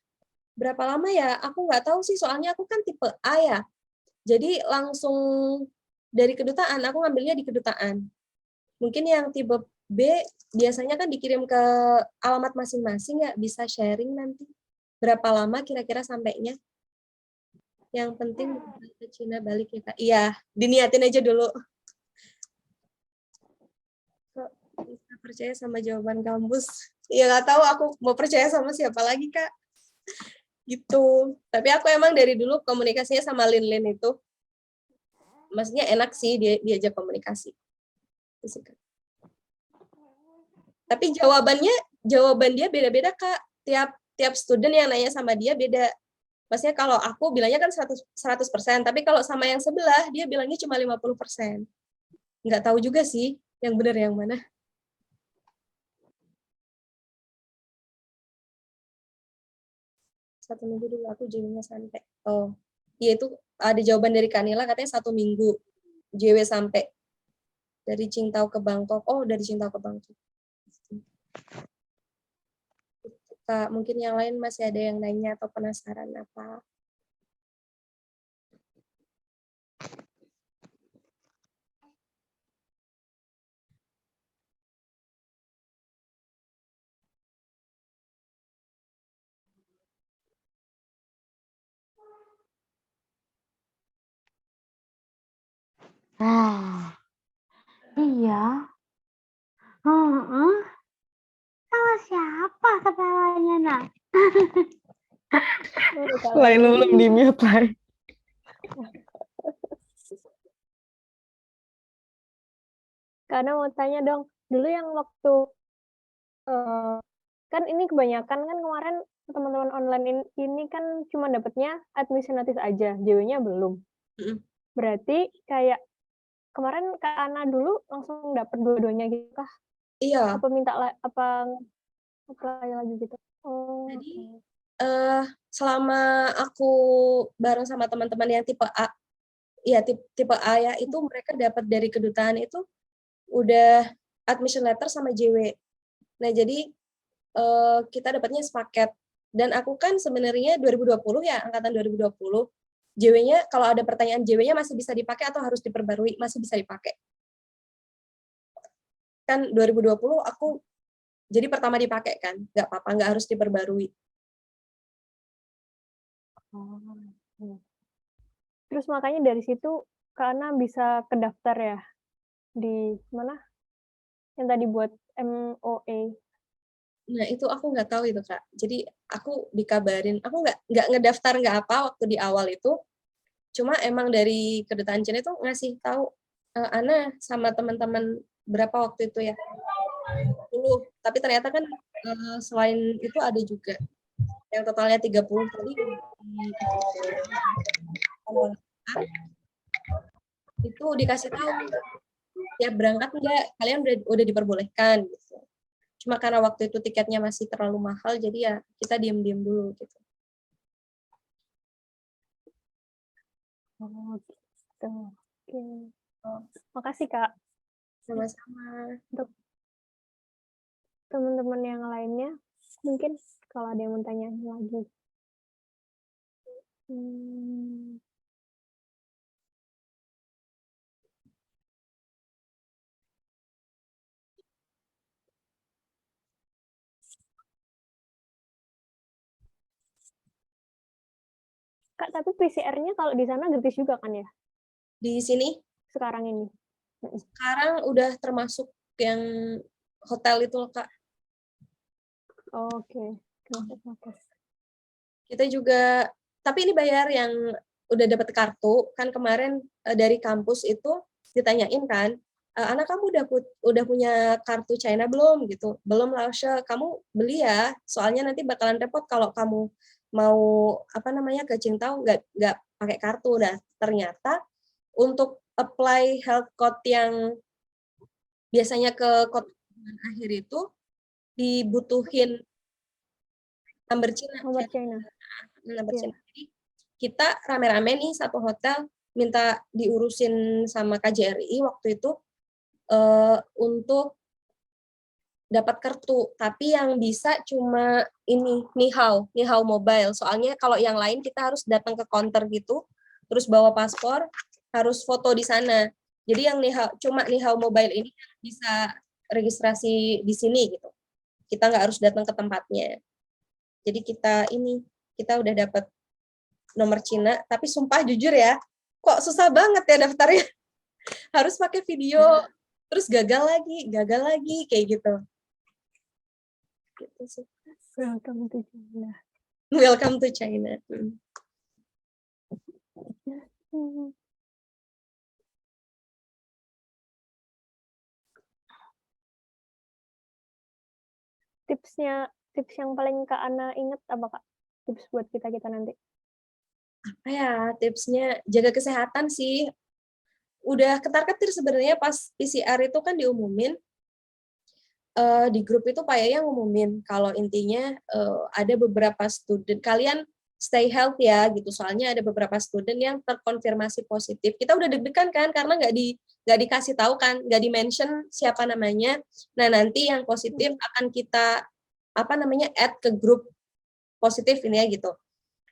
berapa lama ya? Aku nggak tahu sih, soalnya aku kan tipe A ya. Jadi langsung dari kedutaan, aku ngambilnya di kedutaan. Mungkin yang tipe B biasanya kan dikirim ke alamat masing-masing ya, bisa sharing nanti. Berapa lama kira-kira sampainya? Yang penting ke Cina balik ya, Kak. Iya, diniatin aja dulu. Kok bisa percaya sama jawaban kampus? Ya nggak tahu aku mau percaya sama siapa lagi, Kak. Gitu. Tapi aku emang dari dulu komunikasinya sama Lin itu, maksudnya enak sih diajak komunikasi. Tapi jawaban dia beda-beda, Kak. Tiap student yang nanya sama dia beda. Maksudnya kalau aku bilangnya kan 100%, tapi kalau sama yang sebelah dia bilangnya cuma 50%. Nggak tahu juga sih yang benar yang mana. Satu minggu dulu aku JW-nya sampai. Oh, iya itu ada jawaban dari Kanila katanya 1 minggu JW sampai dari Qingdao ke Bangkok. Oh, dari Qingdao ke Bangkok. Kak, mungkin yang lain masih ada yang nanya atau penasaran apa? Iya. Sama siapa ketawanya, nak? Lain belum di-mute, Lai. Karena mau tanya dong, dulu yang waktu kan ini kebanyakan kan kemarin teman-teman online ini kan cuma dapatnya administratif aja, JW-nya belum. Berarti kayak kemarin Kak Ana dulu langsung dapat dua-duanya gitu kah? Iya. Apa minta apa apply lagi gitu. Oh, Jadi, oke. selama aku bareng sama teman-teman yang tipe A, ya tipe A ya, itu mereka dapat dari kedutaan itu udah admission letter sama JW. Nah, jadi kita dapatnya sepaket. Dan aku kan sebenarnya 2020 ya, angkatan 2020. JW-nya kalau ada pertanyaan JW-nya masih bisa dipakai atau harus diperbarui, masih bisa dipakai. Kan 2020 aku jadi pertama dipakai kan, nggak apa-apa, nggak harus diperbarui. Oh, oke. Terus makanya dari situ Kak Ana bisa kedaftar ya di mana? Yang tadi buat MOA. Nah, itu aku nggak tahu itu, Kak. Jadi aku dikabarin, aku nggak ngedaftar nggak apa waktu di awal itu. Cuma emang dari kedutaan Cina itu ngasih tahu, Ana sama teman-teman berapa waktu itu ya, 10. Tapi ternyata kan selain itu ada juga yang totalnya 30 tadi itu dikasih tahu ya berangkat enggak, kalian udah diperbolehkan gitu. Cuma karena waktu itu tiketnya masih terlalu mahal, jadi ya kita diem-diem dulu gitu. Oh, gitu. Oke. Makasih Kak. Sama-sama. Untuk teman-teman yang lainnya, mungkin kalau ada yang mau tanya lagi. Kak, tapi PCR-nya kalau di sana gratis juga kan ya? Di sini Sekarang ini? sekarang udah termasuk yang hotel itu loh, Kak. Oh, oke. Oke. Kita juga, tapi ini bayar yang udah dapat kartu, kan kemarin dari kampus itu ditanyain kan, anak kamu udah punya kartu China belum gitu? Belum lah, kamu beli ya, soalnya nanti bakalan repot kalau kamu mau ke Qingdao nggak pakai kartu. Nah, ternyata untuk apply health code yang biasanya ke kota akhir itu dibutuhin number Cina. Nomor China. Number Iya. Cina. Jadi kita rame-rame nih satu hotel minta diurusin sama KJRI waktu itu untuk dapat kartu, tapi yang bisa cuma ini Nihao Mobile. Soalnya kalau yang lain kita harus datang ke counter gitu, terus bawa paspor, harus foto di sana. Jadi yang cuma Nihao Mobile ini bisa registrasi di sini gitu. Kita nggak harus datang ke tempatnya. Jadi kita udah dapat nomor Cina, tapi sumpah jujur ya, kok susah banget ya daftarnya. Harus pakai video, terus gagal lagi, kayak gitu. Gitu sih. Welcome to China. Welcome to China. Tips yang paling Kak Ana ingat apa Kak? Tips buat kita nanti. Apa ya tipsnya? Jaga kesehatan sih. Udah ketar-ketir sebenarnya pas PCR itu kan diumumin, di grup itu Pak Yaya ngumumin kalau intinya ada beberapa student, kalian stay healthy ya gitu, soalnya ada beberapa student yang terkonfirmasi positif. Kita udah deg-degan kan karena nggak dikasih tahu kan, nggak di-mention siapa namanya. Nah, nanti yang positif akan kita add ke grup positif ini ya gitu.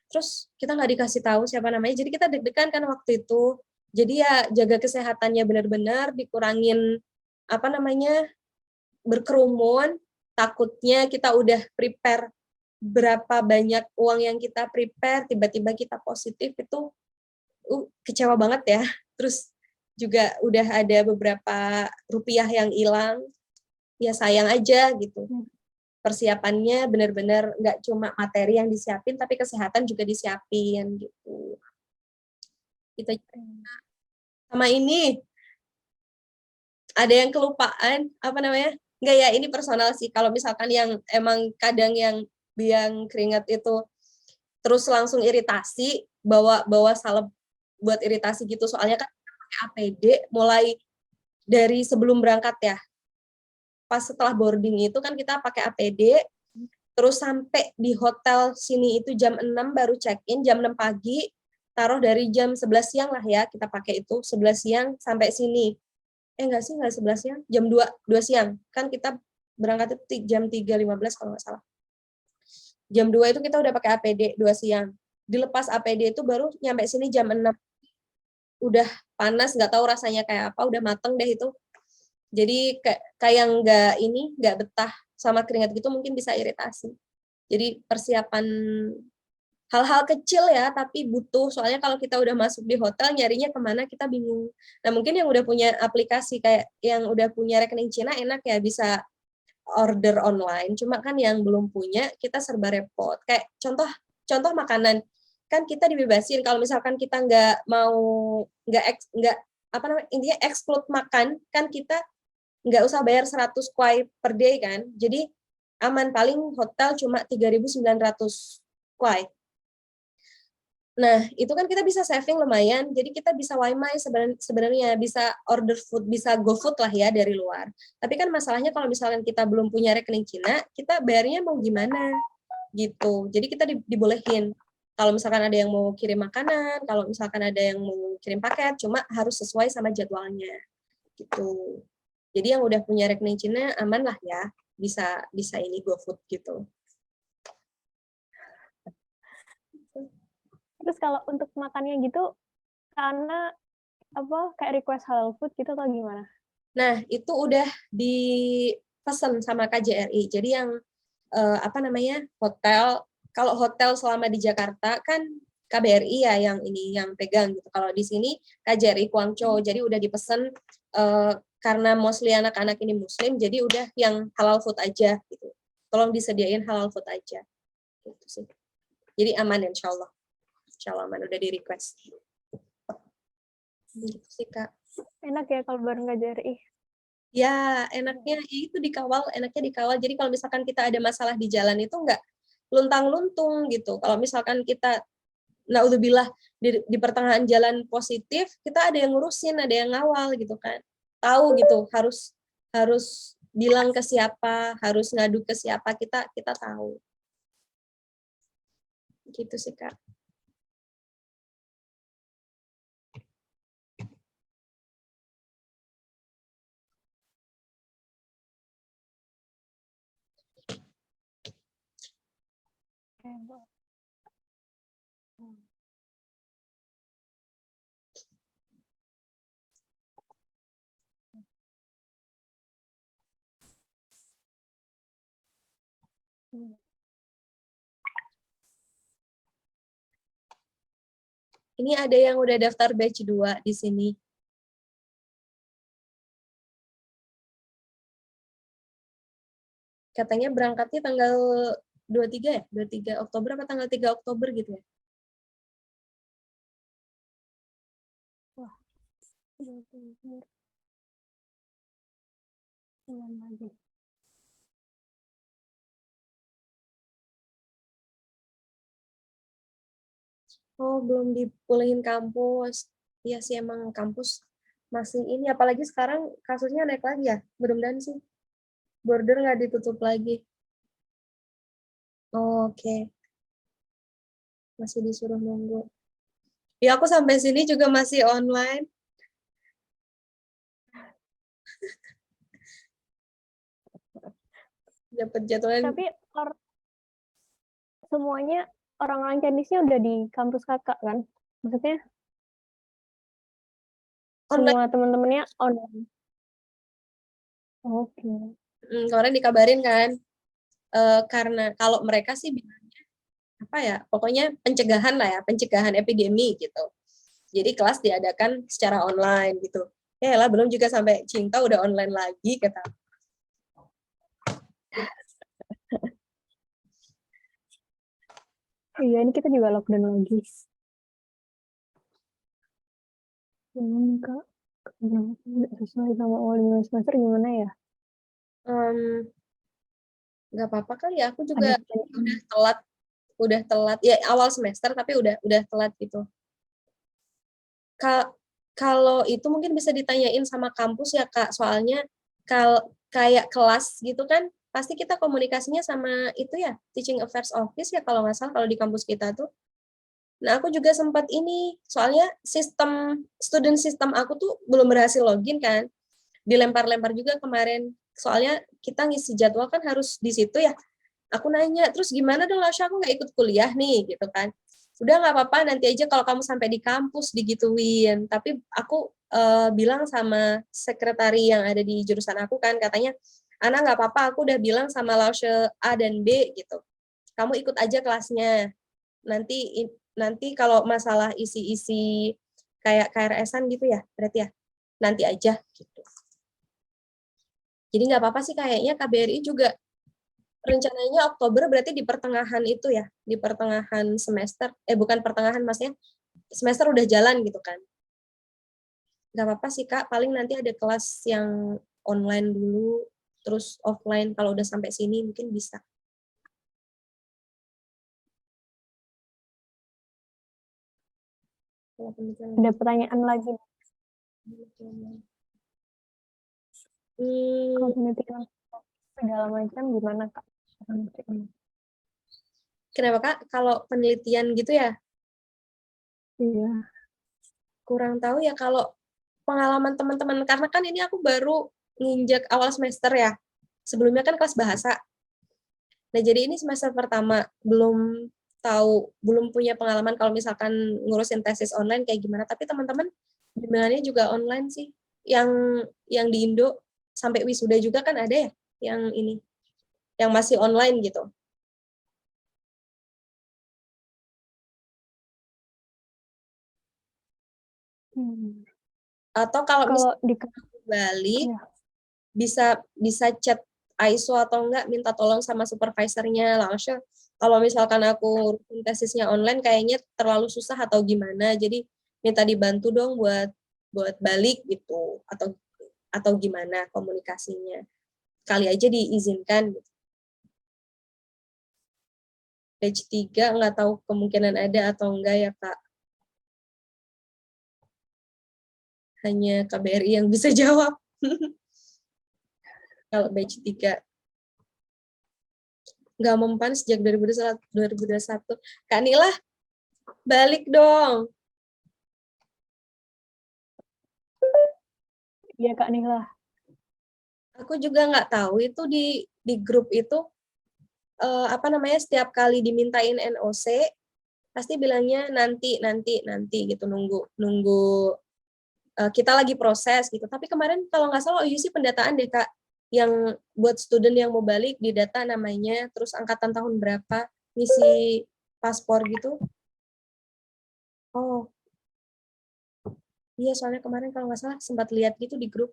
Terus kita nggak dikasih tahu siapa namanya, jadi kita deg-degan kan waktu itu. Jadi ya jaga kesehatannya benar-benar, dikurangin berkerumun, takutnya kita udah prepare berapa banyak uang yang kita prepare, tiba-tiba kita positif, itu kecewa banget ya. Terus juga udah ada beberapa rupiah yang hilang, ya sayang aja gitu. Persiapannya benar-benar nggak cuma materi yang disiapin, tapi kesehatan juga disiapin gitu. Kita sama ini ada yang kelupaan nggak ya, ini personal sih, kalau misalkan yang emang kadang yang keringat itu terus langsung iritasi, bawa salep buat iritasi gitu, soalnya kan pakai APD mulai dari sebelum berangkat ya, pas setelah boarding itu kan kita pakai APD, terus sampai di hotel sini itu jam 6 baru check-in, jam 6 pagi, taruh dari jam 11 siang lah ya, kita pakai itu, 11 siang sampai sini. Enggak 11 siang, jam 2 siang. Kan kita berangkat itu jam 3.15 kalau nggak salah. Jam 2 itu kita udah pakai APD 2 siang. Dilepas APD itu baru nyampe sini jam 6. Udah panas, nggak tahu rasanya kayak apa, udah mateng deh itu. Jadi kayak nggak betah sama keringat gitu, mungkin bisa iritasi. Jadi persiapan hal-hal kecil ya, tapi butuh. Soalnya kalau kita udah masuk di hotel, nyarinya kemana kita bingung. Nah mungkin yang udah punya aplikasi kayak yang udah punya rekening Cina enak ya, bisa order online. Cuma kan yang belum punya, kita serba repot. Kayak contoh makanan, kan kita dibebasin kalau misalkan kita nggak apa namanya, intinya exclude makan, kan kita nggak usah bayar 100 kuai per day kan. Jadi aman, paling hotel cuma 3.900 kuai. Nah, itu kan kita bisa saving lumayan, jadi kita bisa Waimai sebenarnya, bisa order food, bisa GoFood lah ya dari luar. Tapi kan masalahnya kalau misalkan kita belum punya rekening Cina, kita bayarnya mau gimana gitu. Jadi kita dibolehin. Kalau misalkan ada yang mau kirim makanan, kalau misalkan ada yang mau kirim paket, cuma harus sesuai sama jadwalnya gitu. Jadi yang udah punya rekening Cina aman lah ya, bisa ini GoFood gitu. Terus kalau untuk makannya gitu, karena kayak request halal food gitu atau gimana? Nah, itu udah dipesan sama KJRI. Jadi yang hotel, kalau hotel selama di Jakarta kan KBRI ya yang pegang gitu. Kalau di sini KJRI Guangzhou. Jadi udah dipesan karena mostly anak-anak ini muslim, jadi udah yang halal food aja gitu. Tolong disediain halal food aja. Gitu sih. Jadi aman insya Allah. Insya Allah aman, udah di request. Gitu sih Kak. Enak ya kalau bareng KJRI. Ya, enaknya itu enaknya dikawal. Jadi kalau misalkan kita ada masalah di jalan itu nggak luntang-luntung gitu. Kalau misalkan kita, naudzubillah, di pertengahan jalan positif, kita ada yang ngurusin, ada yang ngawal gitu kan. Tahu gitu, harus bilang ke siapa, harus ngadu ke siapa, kita tahu. Gitu sih Kak. Ini ada yang udah daftar batch 2 di sini. Katanya berangkatnya tanggal 23 ya? 23 Oktober apa tanggal 3 Oktober gitu ya? Wah, lagi. Oh, belum dibolehin kampus. Iya sih, emang kampus masih ini, apalagi sekarang kasusnya naik lagi ya. Mudah-mudahan sih border nggak ditutup lagi. Oke. Masih disuruh nunggu. Ya, aku sampai sini juga masih online. Dapat jadwalnya. Tapi semuanya orang-orang Chinese-nya udah di kampus kakak kan? Maksudnya Online. semua teman-temannya online. Oke. Kemarin dikabarin kan, karena kalau mereka sih bilangnya apa ya, pokoknya pencegahan lah ya, pencegahan epidemi gitu. Jadi kelas diadakan secara online gitu. Ya lah, belum juga sampai cinta udah online lagi kata. Iya, ini kita juga lockdown lagi. Kak, sesuai sama awal semester gimana ya? Nggak apa-apa kali ya, aku juga udah telat ya awal semester, tapi udah telat gitu. Kalau itu mungkin bisa ditanyain sama kampus ya Kak, soalnya kayak kelas gitu kan pasti kita komunikasinya sama itu ya, Teaching Affairs Office ya kalau nggak salah kalau di kampus kita tuh. Nah, aku juga sempat ini, soalnya student system aku tuh belum berhasil login kan. Dilempar-lempar juga kemarin. Soalnya kita ngisi jadwal kan harus di situ ya. Aku nanya, terus gimana dong Lasha, aku nggak ikut kuliah nih, gitu kan. Udah nggak apa-apa, nanti aja kalau kamu sampai di kampus digituin. Tapi aku bilang sama sekretari yang ada di jurusan aku kan, katanya, Ana nggak apa-apa, aku udah bilang sama Lasha A dan B gitu. Kamu ikut aja kelasnya. Nanti kalau masalah isi-isi kayak KRS-an gitu ya, berarti ya, nanti aja gitu. Jadi nggak apa-apa sih kayaknya KBRI juga rencananya Oktober berarti di pertengahan itu ya, di pertengahan semester, bukan pertengahan maksudnya, semester udah jalan gitu kan. Nggak apa-apa sih Kak, paling nanti ada kelas yang online dulu, terus offline kalau udah sampai sini mungkin bisa. Ada pertanyaan lagi. Kalau penelitian segala macam gimana Kak? Kenapa Kak? Kalau penelitian gitu ya? Iya. Kurang tahu ya kalau pengalaman teman-teman, karena kan ini aku baru nginjak awal semester ya. Sebelumnya kan kelas bahasa. Nah, jadi ini semester pertama, belum tahu, belum punya pengalaman kalau misalkan ngurusin tesis online kayak gimana, tapi teman-teman bimbingannya juga online sih. Yang di Indo sampai wisuda juga kan ada ya yang ini, yang masih online gitu. Atau kalau misalnya balik, ya. bisa chat ISO atau enggak minta tolong sama supervisornya langsung. Kalau misalkan aku tesisnya online kayaknya terlalu susah atau gimana, jadi minta dibantu dong buat balik gitu, atau gimana komunikasinya. Kali aja diizinkan gitu. Batch 3 nggak tahu kemungkinan ada atau enggak ya Kak. Hanya KBRI yang bisa jawab. Kalau batch 3 nggak mempan sejak 2021. Kak Nila, balik dong. Iya Kak Nila. Aku juga nggak tahu itu di grup itu setiap kali dimintain NOC pasti bilangnya nanti gitu, nunggu kita lagi proses gitu. Tapi kemarin kalau nggak salah OUC pendataan deh Kak, yang buat student yang mau balik di data namanya, terus angkatan tahun berapa, ngisi paspor gitu. Oh, iya soalnya kemarin kalau nggak salah sempat lihat gitu di grup.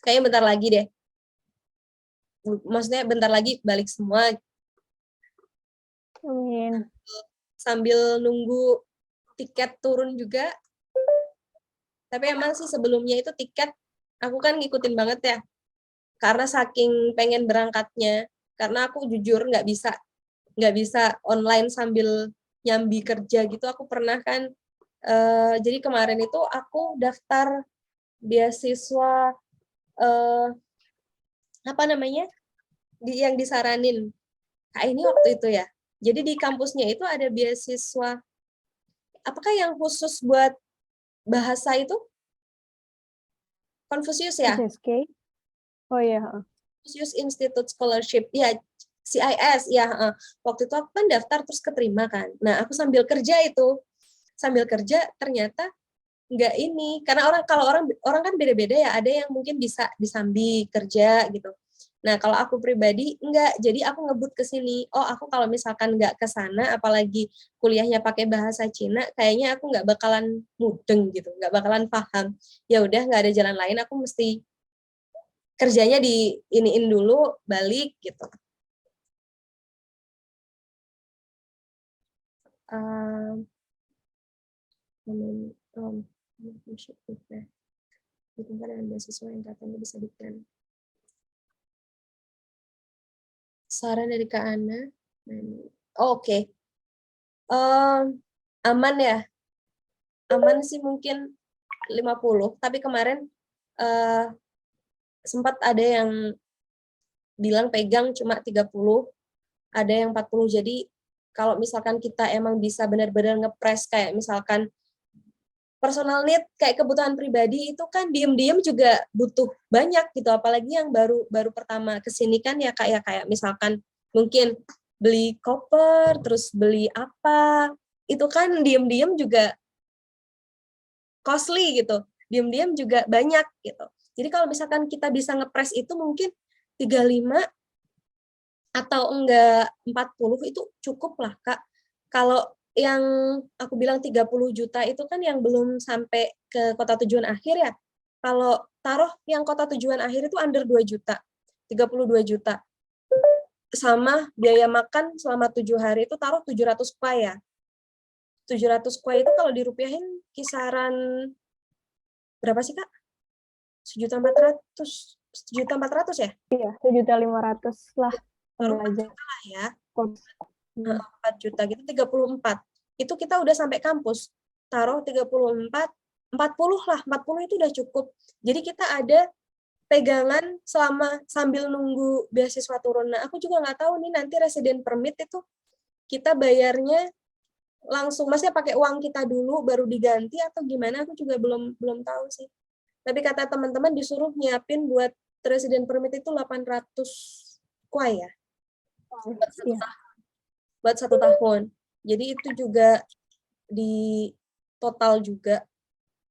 Kayaknya bentar lagi deh. Maksudnya bentar lagi balik semua. Amin. Sambil nunggu tiket turun juga. Tapi emang sih sebelumnya itu tiket, aku kan ngikutin banget ya. Karena saking pengen berangkatnya. Karena aku jujur nggak bisa online sambil nyambi kerja gitu. Aku pernah kan, jadi kemarin itu aku daftar beasiswa yang disaranin Kak ini waktu itu ya. Jadi di kampusnya itu ada beasiswa, apakah yang khusus buat bahasa itu? Confucius ya? SSK. Oh iya. Confucius Institute Scholarship. Ya, CIS. Ya, waktu itu aku kan daftar terus keterima kan. Nah, aku sambil kerja itu. Sambil kerja ternyata nggak ini. Karena kalau orang kan beda-beda ya. Ada yang mungkin bisa disambi kerja gitu. Nah, kalau aku pribadi, enggak. Jadi aku ngebut ke sini. Oh, aku kalau misalkan nggak ke sana, apalagi kuliahnya pakai bahasa Cina, kayaknya aku nggak bakalan mudeng gitu, nggak bakalan paham. Ya udah, nggak ada jalan lain, aku mesti kerjanya di iniin dulu, balik gitu. Ditunggu dengan beasiswa yang katanya bisa dikan. Saran dari Kak Ana. Oke. Aman ya? Aman sih mungkin 50, tapi kemarin sempat ada yang bilang pegang cuma 30, ada yang 40. Jadi kalau misalkan kita emang bisa benar-benar ngepres kayak misalkan personal need kayak kebutuhan pribadi itu kan diem-diem juga butuh banyak gitu, apalagi yang baru pertama kesini kan ya kayak misalkan mungkin beli koper terus beli apa itu kan diem-diem juga costly gitu, diem-diem juga banyak gitu. Jadi kalau misalkan kita bisa ngepres itu mungkin 35 atau enggak 40 itu cukup lah Kak. Kalau yang aku bilang 30 juta itu kan yang belum sampai ke kota tujuan akhir ya. Kalau taruh yang kota tujuan akhir itu under 2 juta, 32 juta. Sama biaya makan selama 7 hari itu taruh 700 kuai ya. 700 kuai itu kalau dirupiahin kisaran berapa sih Kak? 1.400.000 ya? Iya, 7.500.000 lah. Taruh 4 aja. juta lah ya. Kos. 4 juta gitu, 34. Itu kita udah sampai kampus. Taruh 34, 40 lah, 40 itu udah cukup. Jadi kita ada pegangan selama sambil nunggu beasiswa turun. Nah, aku juga nggak tahu nih nanti resident permit itu kita bayarnya langsung, maksudnya pakai uang kita dulu baru diganti atau gimana, aku juga belum tahu sih. Tapi kata teman-teman disuruh nyiapin buat resident permit itu 800 kuai ya. Buat 1 tahun. Jadi itu juga di total juga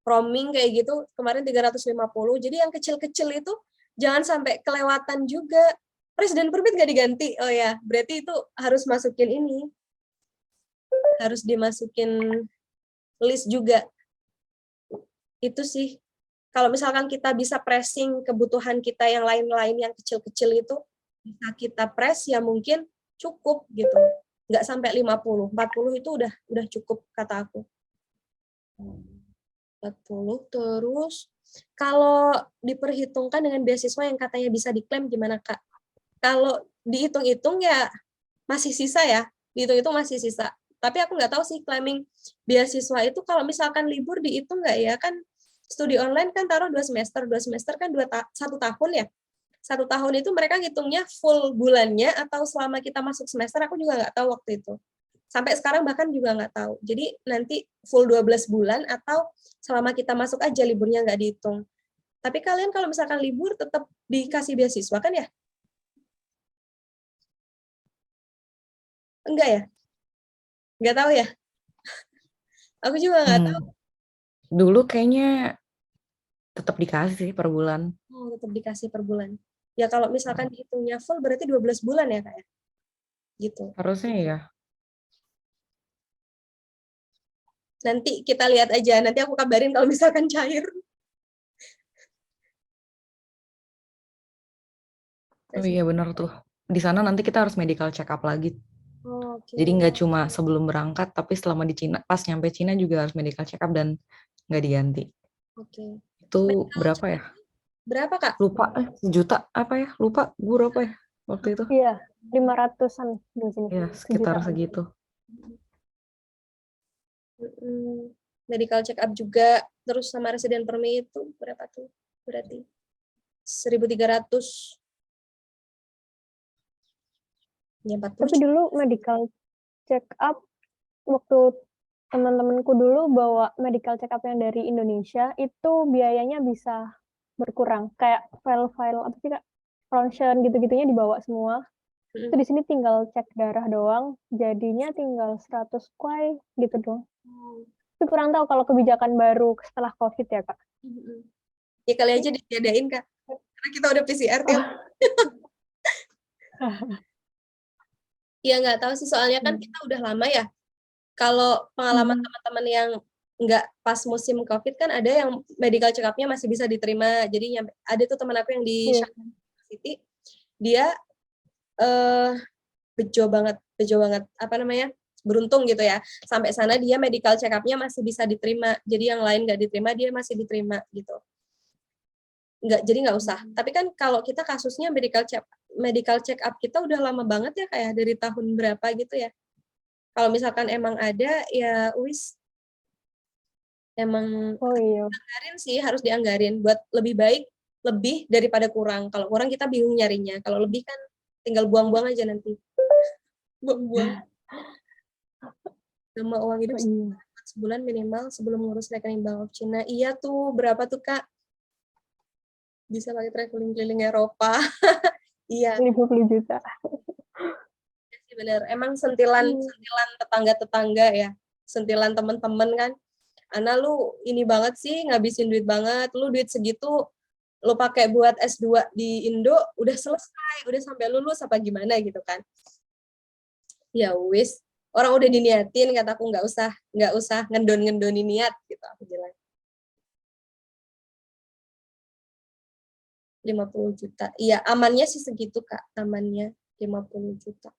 roaming kayak gitu kemarin 350. Jadi yang kecil-kecil itu jangan sampai kelewatan juga. Resident permit nggak diganti. Oh ya, berarti itu harus masukin ini. Harus dimasukin list juga. Itu sih. Kalau misalkan kita bisa pressing kebutuhan kita yang lain-lain yang kecil-kecil itu bisa kita press ya mungkin cukup gitu. Nggak sampai 50. 40 itu udah cukup kata aku. 40 terus kalau diperhitungkan dengan beasiswa yang katanya bisa diklaim gimana Kak? Kalau dihitung-hitung ya masih sisa ya. Dihitung-hitung masih sisa. Tapi aku nggak tahu sih claiming beasiswa itu kalau misalkan libur dihitung nggak ya, kan studi online kan taruh 2 semester kan 1 tahun ya. 1 tahun itu mereka ngitungnya full bulannya atau selama kita masuk semester, aku juga nggak tahu waktu itu. Sampai sekarang bahkan juga nggak tahu. Jadi nanti full 12 bulan atau selama kita masuk aja liburnya nggak dihitung. Tapi kalian kalau misalkan libur tetap dikasih beasiswa kan ya? Enggak ya? Nggak tahu ya? Aku juga nggak tahu. Dulu kayaknya tetap dikasih sih per bulan. Oh, tetap dikasih per bulan. Ya kalau misalkan dihitungnya full berarti 12 bulan ya Kak ya? Gitu. Harusnya ya. Nanti kita lihat aja, nanti aku kabarin kalau misalkan cair. Oh iya benar tuh. Di sana nanti kita harus medical check up lagi. Oh, okay. Jadi nggak cuma sebelum berangkat, tapi selama di Cina, pas nyampe Cina juga harus medical check up dan nggak diganti. Oke. Itu berapa ya? Berapa Kak? Lupa, 1 juta apa ya? Lupa, gue berapa ya waktu itu? Iya, 500-an di sini. Ya, sekitar Sejutaan. segitu. Medical check up juga, terus sama resident permit itu berapa tuh? Berarti 1.300. Ya, 40. Tapi dulu medical check up waktu teman-temanku dulu bawa medical check up yang dari Indonesia itu biayanya bisa berkurang, kayak file-file apa sih Kak, ronsen gitu-gitunya dibawa semua. Itu di sini tinggal cek darah doang, jadinya tinggal 100 kuai gitu doang. Tapi kurang tahu kalau kebijakan baru setelah COVID ya Kak. Ya kali aja ditiadain Kak, karena kita udah PCR tiap. Ya nggak tahu sih, soalnya kan kita udah lama ya. Kalau pengalaman teman-teman yang nggak pas musim COVID kan ada yang medical check up-nya masih bisa diterima. Jadi ada tuh teman aku yang di Shanghai City, dia bejo banget, apa namanya, beruntung gitu ya. Sampai sana dia medical check up-nya masih bisa diterima. Jadi yang lain nggak diterima, dia masih diterima gitu. Jadi nggak usah. Tapi kan kalau kita kasusnya medical check up kita udah lama banget ya kayak dari tahun berapa gitu ya. Kalau misalkan emang ada ya emang dianggarin sih, harus dianggarin buat lebih baik lebih daripada kurang. Kalau kurang kita bingung nyarinya. Kalau lebih kan tinggal buang-buang aja nanti. Buang-buang. Nama uang hidup sebulan minimal sebelum ngurus rekening Bank of China. Iya tuh, berapa tuh Kak? Bisa pakai traveling keliling Eropa. Iya. 50 juta. Sih benar. Emang sentilan tetangga-tetangga ya. Sentilan teman-teman kan. Ana lu ini banget sih, ngabisin duit banget. Lu duit segitu lu pakai buat S2 di Indo udah selesai, udah sampai lulus apa gimana gitu kan. Ya wis, orang udah diniatin, kataku nggak usah ngendon-ngendoni niat gitu aku bilang. 50 juta. Iya, amannya sih segitu Kak, amannya 50 juta.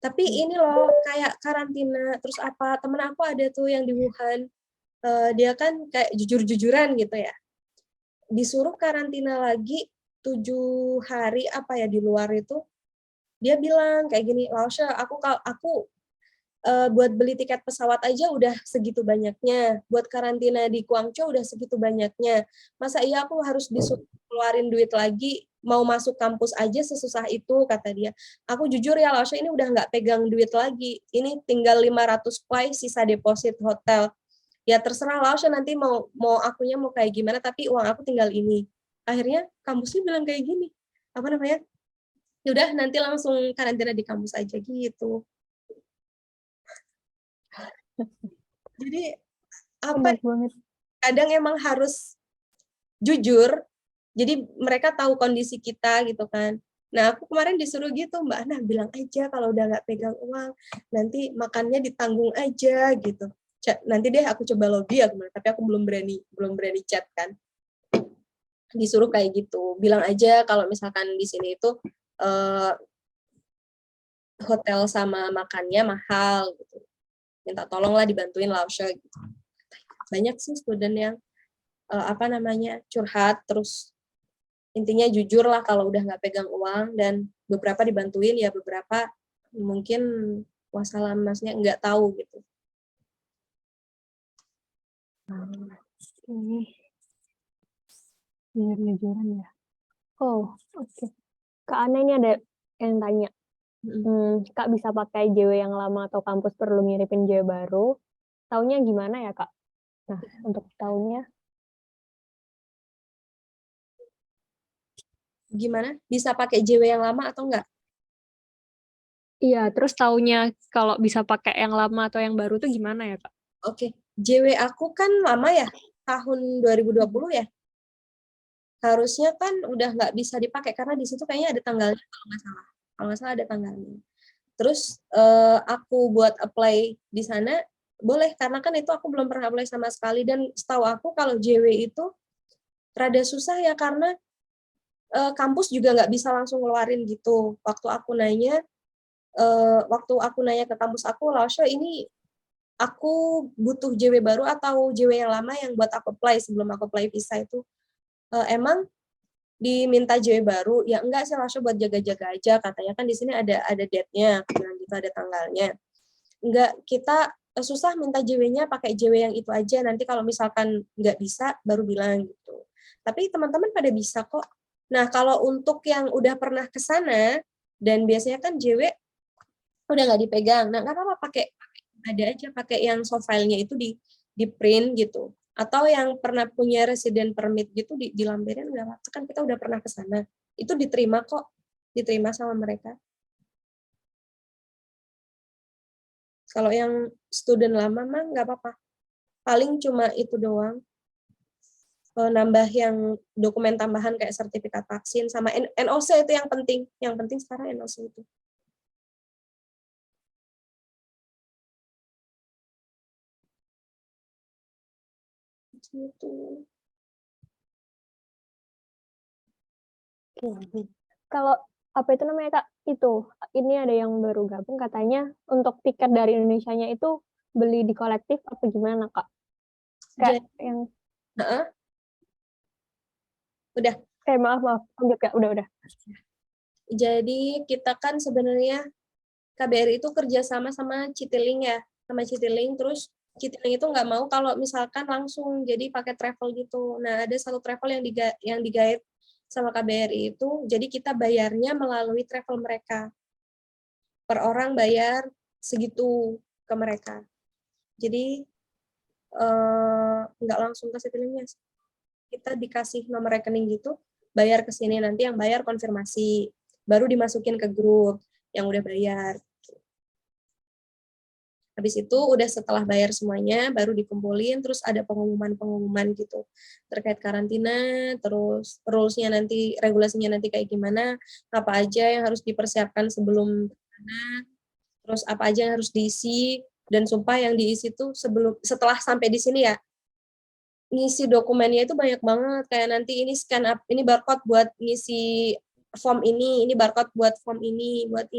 Tapi ini loh, kayak karantina, terus apa, temen aku ada tuh yang di Wuhan, dia kan kayak jujur-jujuran gitu ya. Disuruh karantina lagi 7 hari apa ya di luar itu, dia bilang kayak gini, Lausha, aku buat beli tiket pesawat aja udah segitu banyaknya, buat karantina di Guangzhou udah segitu banyaknya, masa iya aku harus disuruh keluarin duit lagi, mau masuk kampus aja sesusah itu, kata dia. Aku jujur ya Lausha, ini udah nggak pegang duit lagi, ini tinggal 500 kuai sisa deposit hotel. Ya terserah Lausha nanti mau akunya mau kayak gimana, tapi uang aku tinggal ini. Akhirnya kampusnya bilang kayak gini, apa namanya, yaudah nanti langsung karantina di kampus aja gitu. Jadi apa banget. kadang emang harus jujur, jadi mereka tahu kondisi kita gitu kan. Nah aku kemarin disuruh gitu, Mbak Ana bilang aja kalau udah nggak pegang uang, nanti makannya ditanggung aja gitu. Nanti deh aku coba lobby ya kemarin, tapi aku belum berani chat kan. Disuruh kayak gitu, bilang aja kalau misalkan di sini itu hotel sama makannya mahal gitu. Minta tolonglah dibantuin Lausha gitu. Banyak sih student yang curhat, terus intinya jujur lah kalau udah nggak pegang uang, dan beberapa dibantuin ya, beberapa mungkin wassalam, maksudnya nggak tahu gitu. Jujur-jujuran ya. Oh, oke. Kak Ana ini ada yang tanya. Kak bisa pakai JW yang lama atau kampus perlu ngiripin JW baru? Taunya gimana ya Kak? Nah, untuk taunya Gimana? Bisa pakai JW yang lama atau enggak? iya, terus taunya kalau bisa pakai yang lama atau yang baru tuh gimana ya Kak? Oke, JW aku kan lama ya, tahun 2020 ya. Harusnya kan udah nggak bisa dipakai karena di situ kayaknya ada tanggalnya kalau nggak salah ada tanggalnya. Terus aku buat apply di sana boleh, karena kan itu aku belum pernah apply sama sekali, dan setahu aku kalau JW itu rada susah ya, karena kampus juga nggak bisa langsung ngeluarin gitu. Waktu aku nanya ke kampus aku, Lausha ini aku butuh JW baru atau JW yang lama yang buat aku apply sebelum aku apply visa itu, emang diminta JW baru? Ya enggak sih Lausha, buat jaga-jaga aja, katanya kan di sini ada date-nya, bilang gitu, ada tanggalnya. Enggak, kita susah minta JW-nya, pakai JW yang itu aja, nanti kalau misalkan nggak bisa baru bilang gitu. Tapi teman-teman pada bisa kok. Nah, kalau untuk yang udah pernah ke sana, dan biasanya kan JW udah nggak dipegang, nah nggak apa-apa, pakai ada aja, pakai yang soft file-nya itu di print gitu, atau yang pernah punya resident permit gitu dilampirin, nggak apa-apa, kan kita udah pernah ke sana, itu diterima kok, diterima sama mereka. Kalau yang student lama mah nggak apa-apa, paling cuma itu doang, nambah yang dokumen tambahan kayak sertifikat vaksin sama NOC, itu yang penting sekarang NOC itu. Gitu. Kalau apa itu namanya Kak? Ini ada yang baru gabung, katanya untuk tiket dari Indonesianya itu beli di kolektif apa gimana Kak? Kayak yang udah. Maaf, lanjut Kak, udah. Jadi kita kan sebenarnya KBRI itu kerjasama sama Citylink ya, terus Citilink itu nggak mau kalau misalkan langsung jadi pakai travel gitu. Nah, ada satu travel yang digait sama KBRI itu, jadi kita bayarnya melalui travel mereka. Per orang bayar segitu ke mereka. Jadi nggak langsung ke Citilinknya. Kita dikasih nomor rekening gitu, bayar ke sini, nanti yang bayar konfirmasi, baru dimasukin ke grup yang udah bayar. Habis itu udah setelah bayar semuanya, baru dikumpulin, terus ada pengumuman-pengumuman gitu terkait karantina, terus rules-nya nanti, regulasinya nanti kayak gimana, apa aja yang harus dipersiapkan sebelum sana, terus apa aja yang harus diisi, dan sumpah yang diisi tuh setelah sampai di sini ya, ngisi dokumennya itu banyak banget, kayak nanti ini scan up, ini barcode buat ngisi form ini barcode buat form ini, buat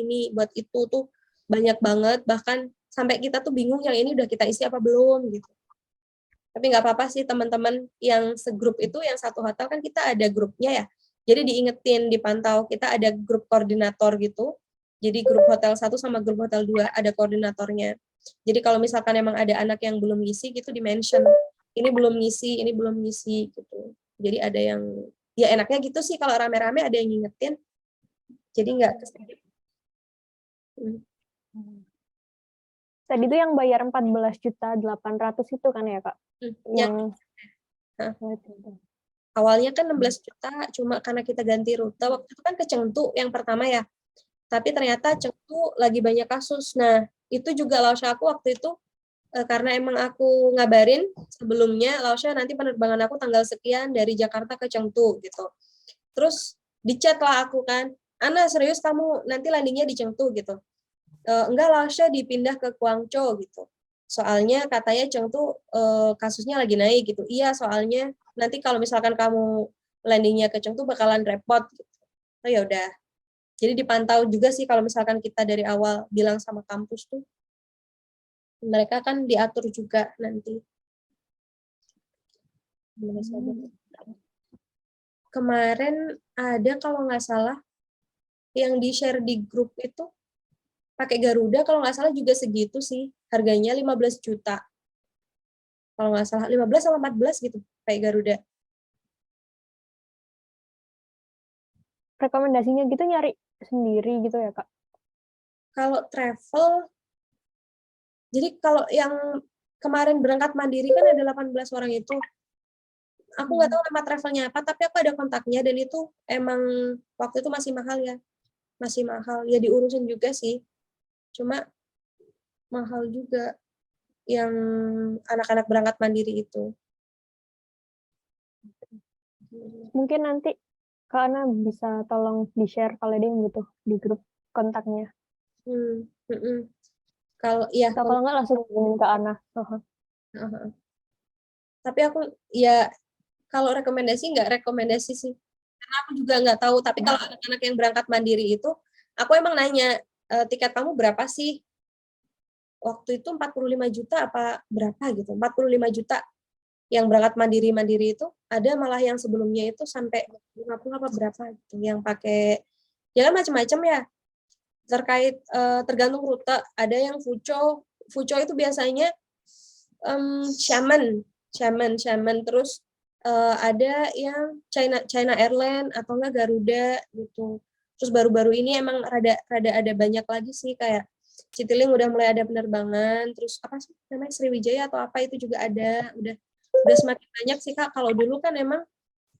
itu tuh banyak banget, bahkan sampai kita tuh bingung yang ini udah kita isi apa belum gitu. Tapi nggak apa-apa sih teman-teman yang segrup itu, yang satu hotel kan kita ada grupnya ya, jadi diingetin, dipantau, kita ada grup koordinator gitu, jadi grup hotel 1 sama grup hotel 2 ada koordinatornya. Jadi kalau misalkan emang ada anak yang belum ngisi gitu, di-mention, ini belum ngisi gitu. Jadi ada yang, ya enaknya gitu sih kalau rame-rame ada yang ngingetin, jadi nggak kesedip. Tadi tuh yang bayar 14.800.000 itu kan ya, Kak? Ya. Yang Awalnya kan 16 juta, cuma karena kita ganti rute, waktu itu kan ke Chengdu yang pertama ya, tapi ternyata Chengdu lagi banyak kasus. Nah, itu juga Laosha aku waktu itu, karena emang aku ngabarin sebelumnya, Laosha nanti penerbangan aku tanggal sekian dari Jakarta ke Chengdu gitu. Terus di-chat lah aku kan, Ana serius kamu nanti landingnya di Chengdu gitu. Enggak, Laosha dipindah ke Guangzhou gitu. Soalnya katanya Chengdu kasusnya lagi naik gitu. Iya, soalnya nanti kalau misalkan kamu landingnya ke Chengdu bakalan repot gitu. Oh ya udah. Jadi dipantau juga sih kalau misalkan kita dari awal bilang sama kampus tuh. Mereka kan diatur juga nanti. Kemarin ada kalau nggak salah yang di-share di grup itu pakai Garuda kalau nggak salah juga segitu sih, harganya 15 juta. Kalau nggak salah 15 sama 14 gitu pakai Garuda. rekomendasinya gitu nyari sendiri gitu ya, Kak? Kalau travel, jadi kalau yang kemarin berangkat mandiri kan ada 18 orang itu. Aku nggak tahu nama travelnya apa, tapi aku ada kontaknya dan itu emang waktu itu masih mahal ya. Masih mahal. Ya diurusin juga sih. Cuma mahal juga yang anak-anak berangkat mandiri itu. Mungkin nanti Kak Ana bisa tolong di-share kalau ada yang butuh di grup kontaknya. Kalau ya, Atau kalau nggak langsung hubungin Kak Ana. tapi aku ya kalau rekomendasi nggak rekomendasi sih, karena aku juga nggak tahu. Tapi kalau anak-anak yang berangkat mandiri itu, aku emang nanya, tiket kamu berapa sih? Waktu itu 45 juta apa berapa gitu, 45 juta yang berangkat mandiri itu, ada malah yang sebelumnya itu sampai 50 apa berapa gitu, yang pakai, ya kan macam-macam ya, terkait tergantung rute, ada yang Fucho itu biasanya Xiamen, terus ada yang China Airlines atau enggak Garuda gitu. Terus baru-baru ini emang rada ada banyak lagi sih, kayak Citilink udah mulai ada penerbangan, terus apa sih namanya Sriwijaya atau apa itu juga ada, udah semakin banyak sih Kak. Kalau dulu kan emang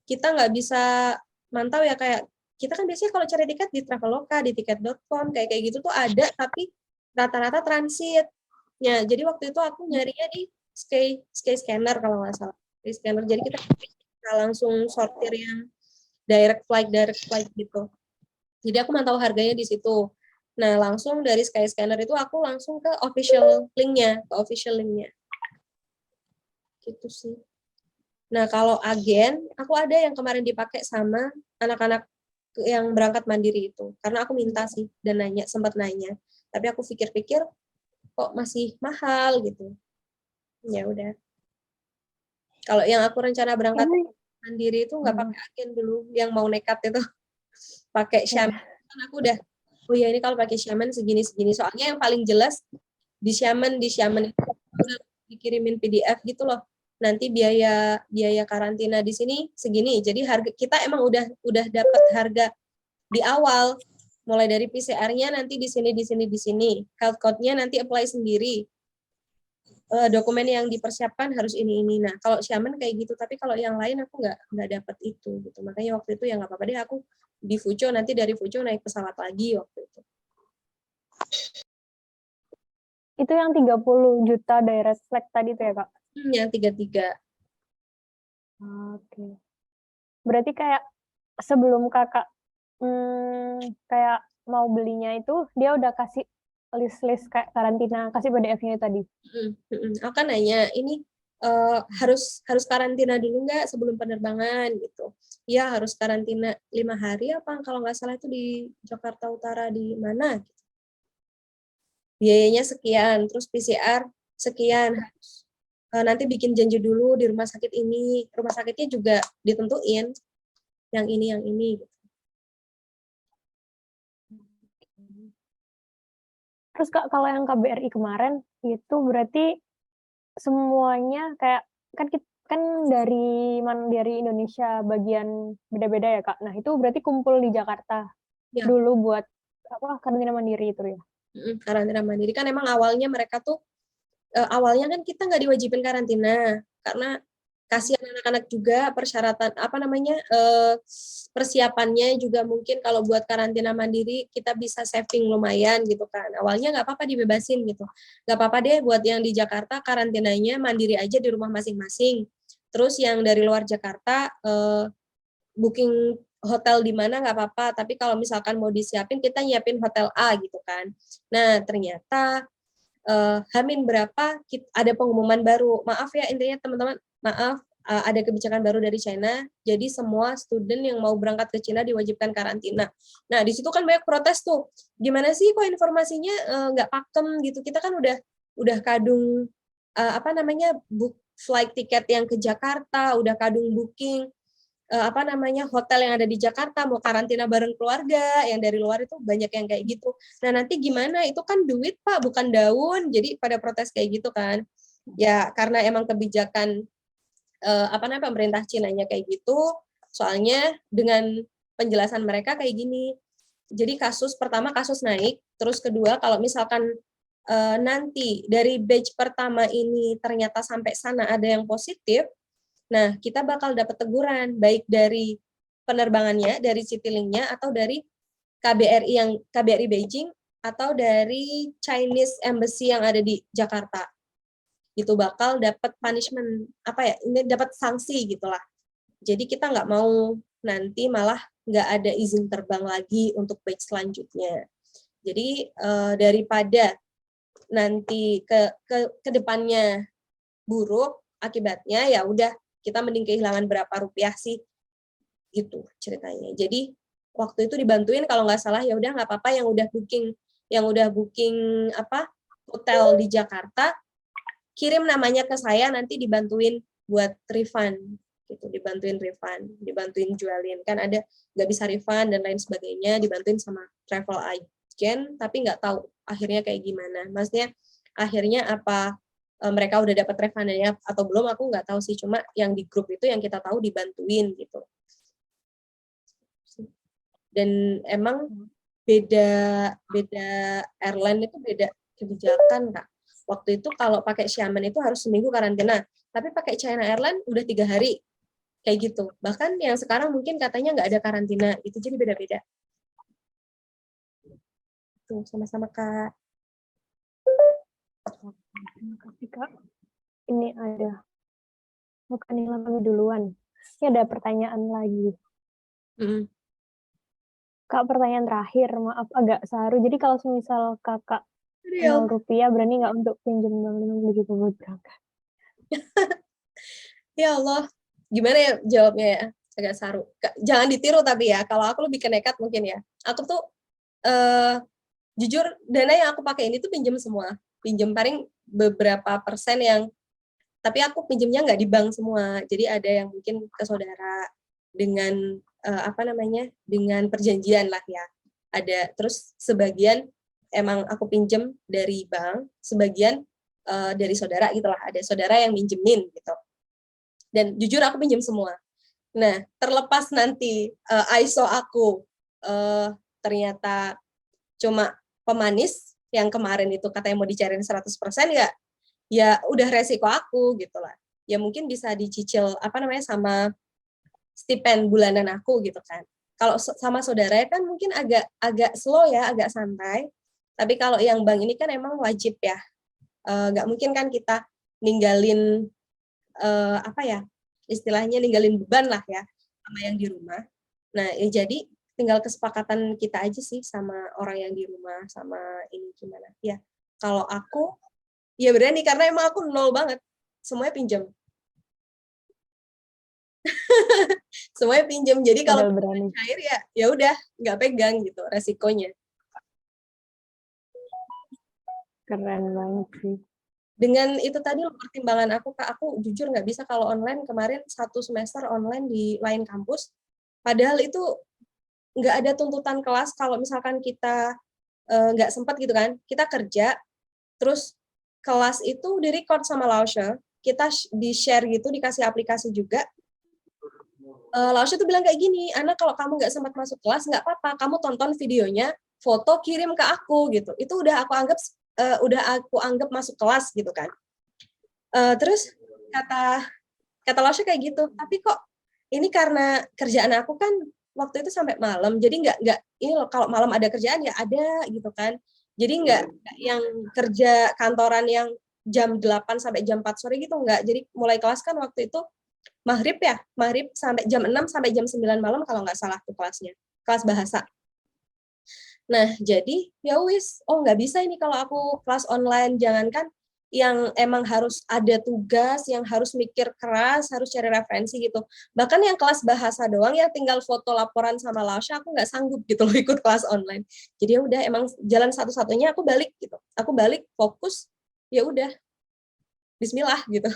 kita nggak bisa mantau ya, kayak kita kan biasanya kalau cari tiket di Traveloka, di tiket.com, kayak gitu tuh ada, tapi rata-rata transit. Ya, jadi waktu itu aku nyarinya di Skyscanner kalau nggak salah. Skyscanner, jadi kita langsung sortir yang direct flight gitu. Jadi aku mantau harganya di situ. Nah, langsung dari Skyscanner itu aku langsung ke official link-nya, Gitu sih. Nah, kalau agen, aku ada yang kemarin dipakai sama anak-anak yang berangkat mandiri itu. Karena aku minta sih, dan sempat nanya. Tapi aku pikir-pikir, kok masih mahal gitu. Ya udah. Kalau yang aku rencana berangkat mandiri itu nggak pakai agen dulu, yang mau nekat itu. Pakai Xiamen. Kan aku udah, oh ya ini kalau pakai Xiamen segini. Soalnya yang paling jelas di Xiamen itu dikirimin PDF gitu loh. Nanti biaya karantina di sini segini. Jadi harga kita emang udah dapat harga di awal. Mulai dari PCR-nya nanti di sini. Health code-nya nanti apply sendiri. Dokumen yang dipersiapkan harus ini. Nah, kalau Xiamen kayak gitu, tapi kalau yang lain aku nggak dapat itu gitu. Makanya waktu itu ya nggak apa-apa deh, aku di Fuzhou, nanti dari Fuzhou naik pesawat lagi waktu itu. Itu yang 30 juta direct flight tadi tuh ya, Kak? Yang 33. Oke. Berarti kayak sebelum Kakak kayak mau belinya itu, dia udah kasih list-list kayak karantina, kasih PDF-nya tadi. Aku kan nanya, ini harus karantina dulu nggak sebelum penerbangan gitu? Ya harus karantina 5 hari apa kalau nggak salah itu di Jakarta Utara di mana? Gitu. Biayanya sekian, terus PCR sekian. Nanti bikin janji dulu di rumah sakit ini, rumah sakitnya juga ditentuin yang ini. Gitu. Terus Kak, kalau yang KBRI kemarin itu berarti semuanya kayak kan dari Indonesia bagian beda-beda ya Kak. Nah itu berarti kumpul di Jakarta Ya. dulu buat karantina mandiri itu ya. Karantina mandiri kan emang awalnya mereka tuh awalnya kan kita nggak diwajibin karantina karena kasihan anak-anak juga persyaratan persiapannya juga mungkin kalau buat karantina mandiri kita bisa saving lumayan gitu kan. Awalnya nggak apa-apa dibebasin gitu. Nggak apa-apa deh buat yang di Jakarta karantinanya mandiri aja di rumah masing-masing. Terus yang dari luar Jakarta booking hotel di mana nggak apa-apa. Tapi kalau misalkan mau disiapin kita nyiapin hotel A gitu kan. Nah ternyata Hamin berapa ada pengumuman baru. Maaf ya intinya teman-teman, maaf ada kebijakan baru dari China. Jadi semua student yang mau berangkat ke China diwajibkan karantina. Nah di situ kan banyak protes tuh. Gimana sih kok informasinya nggak pakem gitu? Kita kan udah kadung book flight tiket yang ke Jakarta, udah kadung booking hotel yang ada di Jakarta, mau karantina bareng keluarga, yang dari luar itu banyak yang kayak gitu. Nah nanti gimana? Itu kan duit Pak, bukan daun. Jadi pada protes kayak gitu kan. Ya karena emang kebijakan pemerintah Cina-nya kayak gitu. Soalnya dengan penjelasan mereka kayak gini. Jadi pertama kasus naik, terus kedua kalau misalkan nanti dari batch pertama ini ternyata sampai sana ada yang positif, nah, kita bakal dapat teguran baik dari penerbangannya, dari Citylink-nya atau dari KBRI Beijing atau dari Chinese Embassy yang ada di Jakarta. Itu bakal dapat punishment ini dapat sanksi gitulah. Jadi kita nggak mau nanti malah nggak ada izin terbang lagi untuk batch selanjutnya. Jadi daripada nanti ke depannya buruk akibatnya, ya udah kita mending kehilangan berapa rupiah sih gitu ceritanya. Jadi waktu itu dibantuin kalau nggak salah, ya udah nggak apa-apa yang udah booking hotel di Jakarta kirim namanya ke saya, nanti dibantuin buat refund gitu, dibantuin jualin, kan ada nggak bisa refund dan lain sebagainya, dibantuin sama travel agent, tapi nggak tahu akhirnya kayak gimana. Maksudnya akhirnya apa mereka udah dapat refund-nya atau belum, aku nggak tahu sih. Cuma yang di grup itu yang kita tahu dibantuin gitu. Dan emang beda airline itu beda kebijakan Kak. Waktu itu kalau pakai Xiamen itu harus seminggu karantina, tapi pakai China Airline udah 3 hari kayak gitu. Bahkan yang sekarang mungkin katanya nggak ada karantina, itu jadi beda-beda. Tuh sama-sama Kak. Terima kasih Kak. Ini ada bukan yang lebih duluan. Ini ada pertanyaan lagi. Kak, pertanyaan terakhir, maaf agak saru. Jadi kalau misal Kakak 0 rupiah, berani nggak untuk pinjam Bank 50 juta buat berangkat? Ya Allah, gimana ya jawabnya ya? Agak saru. Jangan ditiru tapi ya, kalau aku lebih ke nekat mungkin ya. Aku tuh jujur dana yang aku pakai ini tuh pinjam semua. Pinjam paling beberapa persen yang, tapi aku pinjamnya nggak di bank semua. Jadi ada yang mungkin ke saudara dengan dengan perjanjian lah ya. Ada, terus sebagian emang aku pinjam dari bank, sebagian dari saudara gitulah, ada saudara yang minjemin gitu. Dan jujur aku pinjam semua. Nah, terlepas nanti ISO aku ternyata cuma pemanis yang kemarin itu katanya mau dicariin 100%, ya udah resiko aku gitu lah. Ya mungkin bisa dicicil sama stipend bulanan aku gitu kan. Kalau sama saudara kan mungkin agak slow ya, agak santai. Tapi kalau yang bank ini kan emang wajib ya. Nggak mungkin kan kita ninggalin istilahnya ninggalin beban lah ya sama yang di rumah. Nah, ya jadi tinggal kesepakatan kita aja sih sama orang yang di rumah, sama ini gimana. Ya, kalau aku, ya berani karena emang aku nol banget. Semuanya pinjam. Semuanya pinjam. Jadi kalau berani. cair ya udah nggak pegang gitu resikonya. Keren banget sih. Dengan itu tadi pertimbangan aku, Kak, aku jujur nggak bisa kalau online. Kemarin 1 semester online di lain kampus. Padahal itu nggak ada tuntutan kelas kalau misalkan kita nggak sempat gitu kan, kita kerja, terus kelas itu di-record sama Lausche, kita di-share gitu, dikasih aplikasi juga. Lausche tuh bilang kayak gini, Ana kalau kamu nggak sempat masuk kelas, nggak apa-apa, kamu tonton videonya, foto kirim ke aku gitu. Itu udah aku anggap masuk kelas gitu kan. Terus kata Lausche kayak gitu, tapi kok ini karena kerjaan aku kan waktu itu sampai malam, jadi nggak ini loh, kalau malam ada kerjaan ya ada gitu kan. Jadi nggak yang kerja kantoran yang jam 8 sampai jam 4 sore gitu, nggak. Jadi mulai kelas kan waktu itu maghrib sampai jam 6 sampai jam 9 malam kalau nggak salah tuh kelasnya, kelas bahasa. Nah, jadi ya wis, nggak bisa ini kalau aku kelas online, jangankan yang emang harus ada tugas, yang harus mikir keras, harus cari referensi gitu. Bahkan yang kelas bahasa doang, yang tinggal foto laporan sama Lausche, aku nggak sanggup gitu loh ikut kelas online. Jadi ya udah, emang jalan satu-satunya aku balik gitu. Aku balik, fokus, ya udah, bismillah gitu.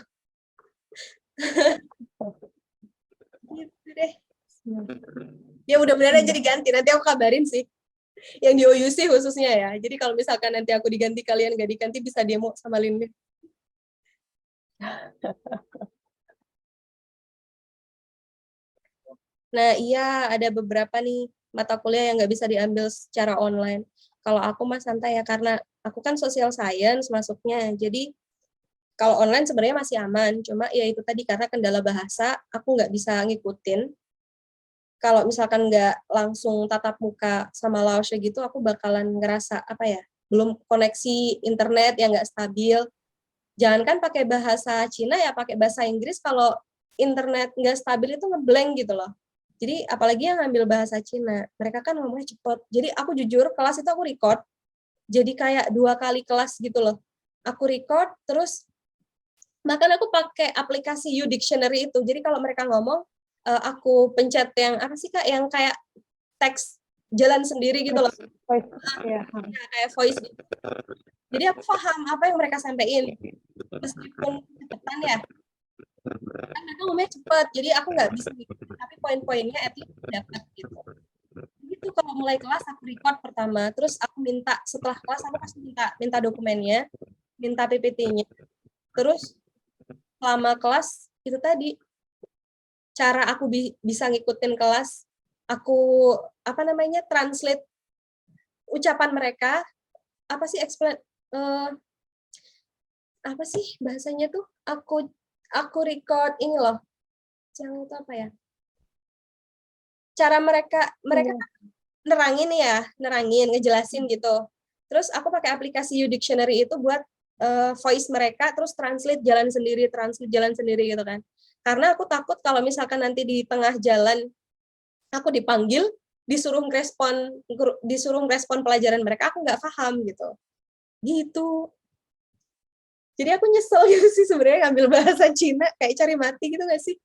Gitu deh. Ya mudah-mudahan aja diganti, nanti aku kabarin sih. Yang di OUC khususnya ya. Jadi kalau misalkan nanti aku diganti, kalian nggak diganti, bisa demo sama Linda. Nah, iya, ada beberapa nih mata kuliah yang nggak bisa diambil secara online. Kalau aku mah santai ya, karena aku kan social science masuknya. Jadi kalau online sebenarnya masih aman. Cuma ya itu tadi, karena kendala bahasa, aku nggak bisa ngikutin. Kalau misalkan nggak langsung tatap muka sama Lausche gitu, aku bakalan ngerasa belum koneksi internet yang nggak stabil. Jangankan pakai bahasa Cina ya, pakai bahasa Inggris, kalau internet nggak stabil itu ngeblank gitu loh. Jadi apalagi yang ngambil bahasa Cina, mereka kan ngomongnya cepet. Jadi aku jujur, kelas itu aku record, jadi kayak 2 kali kelas gitu loh. Aku record, terus bahkan aku pakai aplikasi U-Dictionary itu. Jadi kalau mereka ngomong, aku pencet yang Kak, yang kayak teks jalan sendiri gitu loh. Ya, kayak voice gitu. Jadi aku paham apa yang mereka sampaikan. Meskipun cepetan ya, kan mereka ngomongnya cepet, jadi aku nggak bisa ngikutin, tapi poin-poinnya at least dapat gitu. Itu kalau mulai kelas aku record pertama, terus aku minta setelah kelas aku pasti minta dokumennya, minta PPT-nya. Terus selama kelas itu tadi, cara aku bisa ngikutin kelas, aku translate ucapan mereka, bahasanya tuh, aku record ini loh, yang itu cara mereka nerangin, ngejelasin gitu. Terus aku pakai aplikasi U-Dictionary itu buat voice mereka, terus translate jalan sendiri gitu kan. Karena aku takut kalau misalkan nanti di tengah jalan aku dipanggil, disuruh respon pelajaran mereka, aku nggak paham gitu. Jadi aku nyesel gitu sih sebenarnya ngambil bahasa Cina, kayak cari mati gitu nggak sih?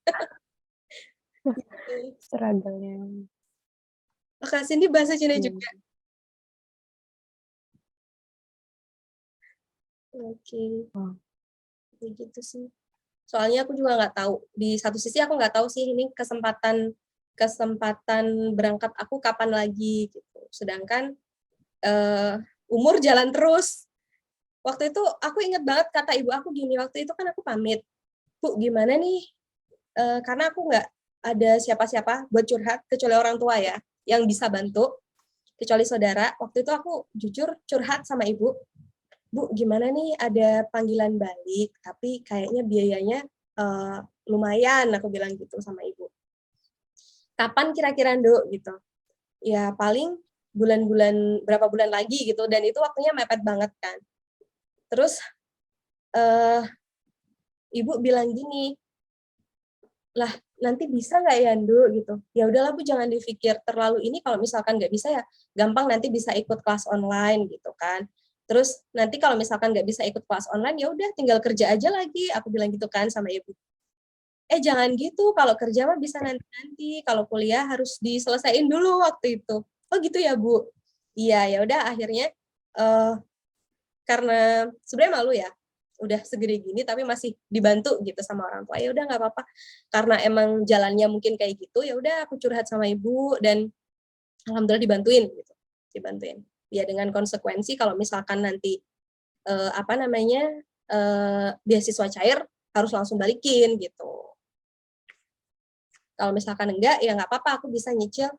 struggle-nya. Makasih, ini bahasa Cina juga. Oke. Begitu sih. Soalnya aku juga nggak tahu. Di satu sisi aku nggak tahu sih ini kesempatan berangkat aku kapan lagi gitu. Sedangkan umur jalan terus. waktu itu aku inget banget kata ibu aku gini, waktu itu kan aku pamit, Bu gimana nih, karena aku nggak ada siapa-siapa buat curhat kecuali orang tua ya, yang bisa bantu, kecuali saudara. Waktu itu aku jujur curhat sama ibu, Bu gimana nih ada panggilan balik, tapi kayaknya biayanya lumayan, aku bilang gitu sama ibu. Kapan kira-kira Nduk gitu? Ya paling berapa bulan lagi gitu, dan itu waktunya mepet banget kan. Terus ibu bilang gini, lah nanti bisa nggak ya Nduk gitu. Ya udahlah Bu, jangan dipikir terlalu ini, kalau misalkan nggak bisa ya gampang, nanti bisa ikut kelas online gitu kan. Terus nanti kalau misalkan nggak bisa ikut kelas online ya udah tinggal kerja aja lagi, aku bilang gitu kan sama ibu. Jangan gitu, kalau kerja mah bisa nanti-nanti, kalau kuliah harus diselesaiin dulu waktu itu. Oh gitu ya Bu? Iya, ya udah akhirnya karena sebenarnya malu ya, udah segede gini tapi masih dibantu gitu sama orang tua. Ya udah nggak apa-apa, karena emang jalannya mungkin kayak gitu, ya udah aku curhat sama ibu dan alhamdulillah dibantuin gitu, dibantuin. Ya dengan konsekuensi kalau misalkan nanti beasiswa cair harus langsung balikin gitu. Kalau misalkan enggak, ya nggak apa-apa, aku bisa nyicil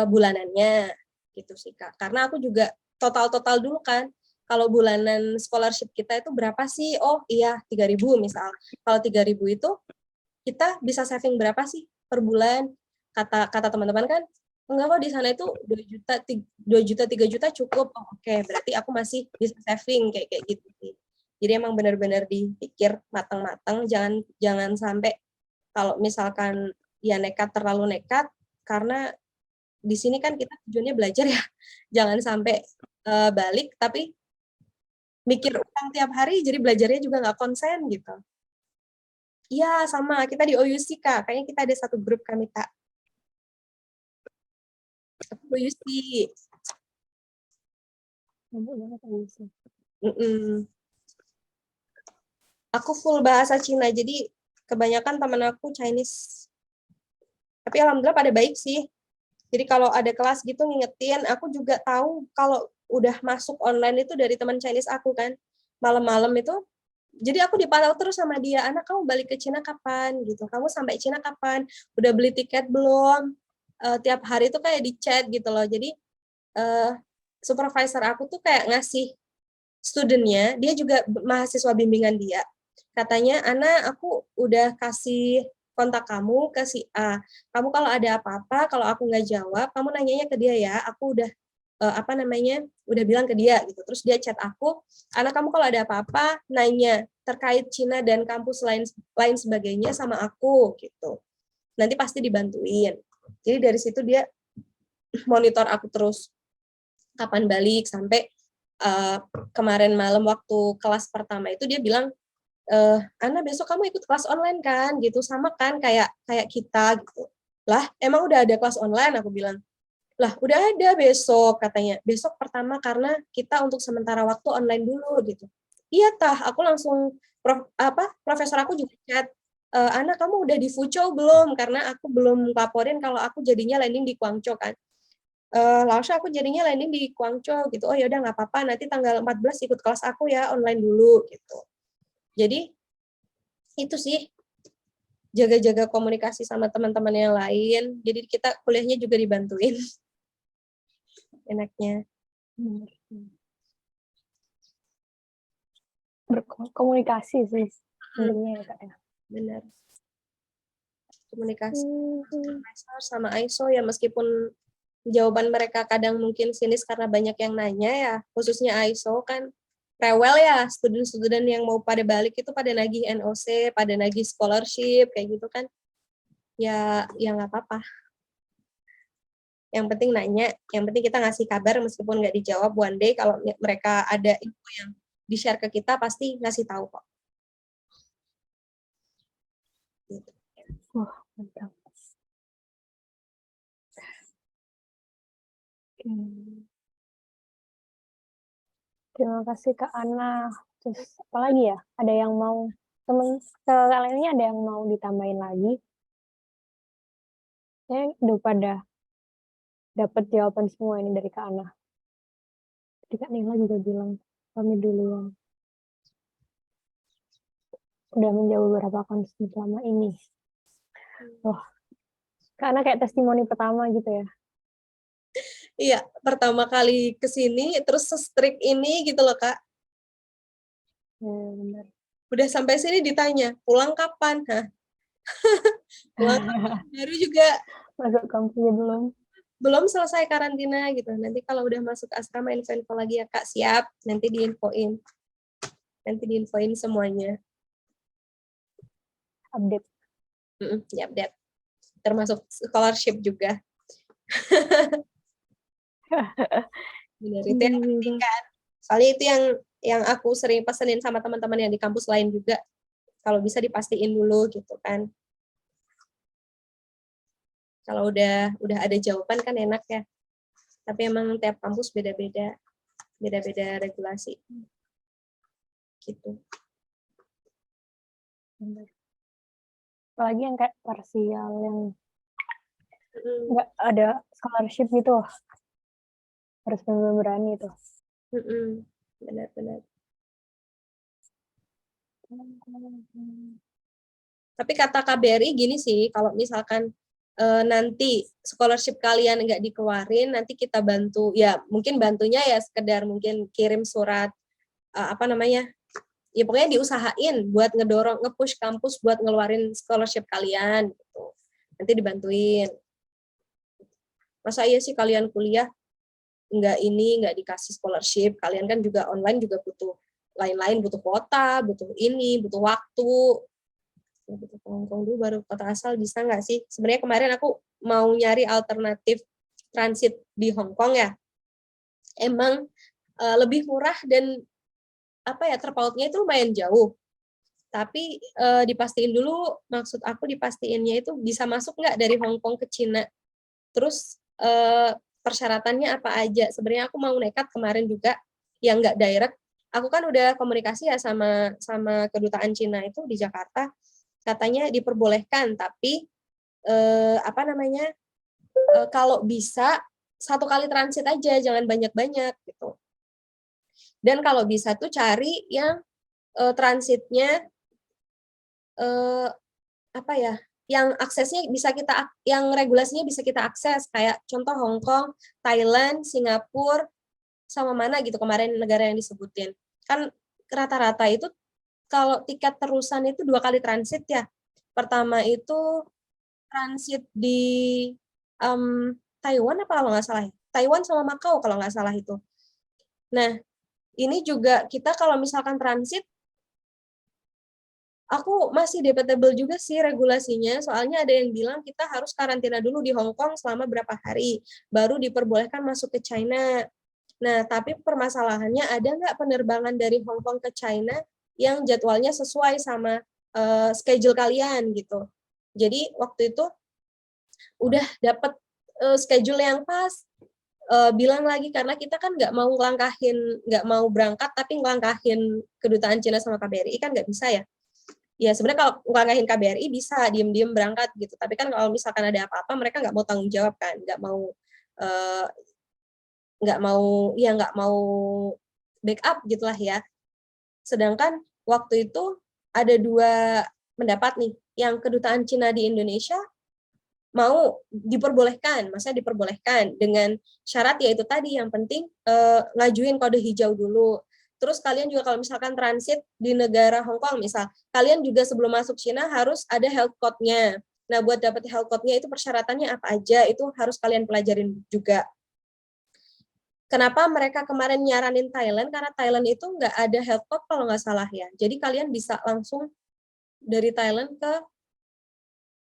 bulanannya gitu sih Kak. Karena aku juga total dulu kan. Kalau bulanan scholarship kita itu berapa sih? Oh iya 3.000 misal. Kalau 3.000 itu kita bisa saving berapa sih per bulan? Kata teman-teman kan, enggak kok di sana itu 2 juta 3 juta cukup. Oh, oke, berarti aku masih bisa saving kayak gitu sih. Jadi emang benar-benar dipikir matang-matang, jangan sampai kalau misalkan ya terlalu nekat, karena di sini kan kita tujuannya belajar ya, jangan sampai balik tapi mikir utang tiap hari, jadi belajarnya juga nggak konsen gitu. Iya sama, kita di OUC Kak, kayaknya kita ada satu grup kami Kak. Aku OUC. Aku full bahasa Cina, jadi kebanyakan teman aku Chinese. Tapi alhamdulillah pada baik sih. Jadi kalau ada kelas gitu ngingetin, aku juga tahu kalau udah masuk online itu dari teman Chinese aku kan. Malam-malam itu, jadi aku dipantau terus sama dia, anak kamu balik ke Cina kapan gitu, kamu sampai Cina kapan, udah beli tiket belum, tiap hari itu kayak di chat gitu loh. Jadi supervisor aku tuh kayak ngasih studentnya, dia juga mahasiswa bimbingan dia, katanya, Ana aku udah kasih kontak kamu ke si A, kamu kalau ada apa-apa, kalau aku nggak jawab, kamu nanyanya ke dia ya, aku udah udah bilang ke dia gitu. Terus dia chat aku, anak kamu kalau ada apa-apa nanya terkait Cina dan kampus lain sebagainya sama aku gitu. Nanti pasti dibantuin. Jadi dari situ dia monitor aku terus kapan balik, sampai kemarin malam waktu kelas pertama itu dia bilang, Ana besok kamu ikut kelas online kan gitu, sama kan kayak kita gitu. Lah emang udah ada kelas online, aku bilang. Lah udah ada besok, katanya. Besok pertama karena kita untuk sementara waktu online dulu gitu. Iya tah, aku langsung profesor aku juga chat, Ana kamu udah di Fuzhou belum? Karena aku belum laporin kalau aku jadinya landing di Guangzhou kan. Langsung aku jadinya landing di Guangzhou gitu. Oh ya udah nggak apa-apa, nanti tanggal 14 ikut kelas aku ya online dulu gitu. Jadi itu sih, jaga-jaga komunikasi sama teman-teman yang lain. Jadi kita kuliahnya juga dibantuin. Enaknya. Berkomunikasi sih sebenarnya ya Kak ya. Benar. Komunikasi profesor sama ISO ya, meskipun jawaban mereka kadang mungkin sinis karena banyak yang nanya ya, khususnya ISO kan rewel ya, student-student yang mau pada balik itu pada nagih NOC, pada nagih scholarship kayak gitu kan. Ya nggak apa-apa. Yang penting nanya, yang penting kita ngasih kabar meskipun nggak dijawab, one day kalau mereka ada info yang di-share ke kita pasti ngasih tahu kok. Gitu. Wah, mantap. Terima kasih Kak Ana. Terus apa lagi ya? Ada yang mau teman lainnya ada yang mau ditambahin lagi? Saya udah pada dapat jawaban semua ini dari Kak Ana. Jadi Kak Nela juga bilang pamit duluan. udah menjawab beberapa concern selama ini. Wah, karena kayak testimoni pertama gitu ya. Iya, pertama kali ke sini terus se-strict ini gitu loh, Kak. Ya, benar. Udah sampai sini ditanya, pulang kapan? Hah? Pulang kapan? Baru juga Masuk kampusnya belum selesai karantina gitu. Nanti kalau udah masuk asrama info-info lagi ya, Kak. Siap, nanti diinfoin. Nanti diinfoin semuanya. update. Ya, update. Termasuk scholarship juga. Benar, itu yang penting kan. Soalnya itu yang aku sering pesenin sama teman-teman yang di kampus lain juga. Kalau bisa dipastiin dulu gitu kan. Kalau udah ada jawaban kan enak ya. Tapi emang tiap kampus beda-beda regulasi. Gitu. Benar. Apalagi yang kayak parsial yang nggak ada scholarship gitu, harus benar-benar berani tuh. Benar-benar. Tapi kata KBRI gini sih, kalau misalkan nanti scholarship kalian nggak dikeluarin, nanti kita bantu, ya mungkin bantunya ya sekedar mungkin kirim surat, ya pokoknya diusahain buat ngedorong, nge-push kampus buat ngeluarin scholarship kalian, gitu. Nanti dibantuin. Masa iya sih kalian kuliah nggak dikasih scholarship, kalian kan juga online juga butuh lain-lain, butuh kuota, butuh waktu, butuh Hongkong dulu baru kota asal bisa nggak sih? Sebenarnya kemarin aku mau nyari alternatif transit di Hongkong ya, emang lebih murah dan terpautnya itu lumayan jauh. Tapi dipastiin dulu, maksud aku dipastiinnya itu bisa masuk nggak dari Hongkong ke Cina. Terus persyaratannya apa aja. Sebenarnya aku mau nekat kemarin juga yang nggak direct. Aku kan udah komunikasi ya sama kedutaan Cina itu di Jakarta. Katanya diperbolehkan, tapi kalau bisa 1 kali transit aja, jangan banyak-banyak gitu. Dan kalau bisa tuh cari yang transitnya yang aksesnya yang regulasinya bisa kita akses, kayak contoh Hongkong, Thailand, Singapura, sama mana gitu kemarin negara yang disebutin. Kan rata-rata itu kalau tiket terusan itu 2 kali transit ya. Pertama itu transit di Taiwan apa kalau nggak salah ya? Taiwan sama Macau kalau nggak salah itu. Nah, ini juga kita kalau misalkan transit, aku masih debatable juga sih regulasinya, soalnya ada yang bilang kita harus karantina dulu di Hong Kong selama berapa hari, baru diperbolehkan masuk ke China. Nah, tapi permasalahannya ada nggak penerbangan dari Hong Kong ke China yang jadwalnya sesuai sama schedule kalian gitu. Jadi waktu itu udah dapat schedule yang pas, bilang lagi karena kita kan nggak mau berangkat tapi ngelangkahin kedutaan Cina sama KBRI kan nggak bisa ya. Ya sebenarnya kalau ngelangkahin KBRI bisa diem-diem berangkat gitu, tapi kan kalau misalkan ada apa-apa mereka nggak mau tanggung jawab kan, nggak mau backup gitulah ya. Sedangkan waktu itu ada 2 pendapat nih, yang kedutaan Cina di Indonesia mau diperbolehkan, maksudnya diperbolehkan dengan syarat yaitu tadi yang penting ngajuin kode hijau dulu. Terus kalian juga kalau misalkan transit di negara Hong Kong misal, kalian juga sebelum masuk Cina harus ada health code-nya. Nah, buat dapat health code-nya itu persyaratannya apa aja, itu harus kalian pelajarin juga. Kenapa mereka kemarin nyaranin Thailand? Karena Thailand itu nggak ada health code kalau nggak salah ya. Jadi kalian bisa langsung dari Thailand ke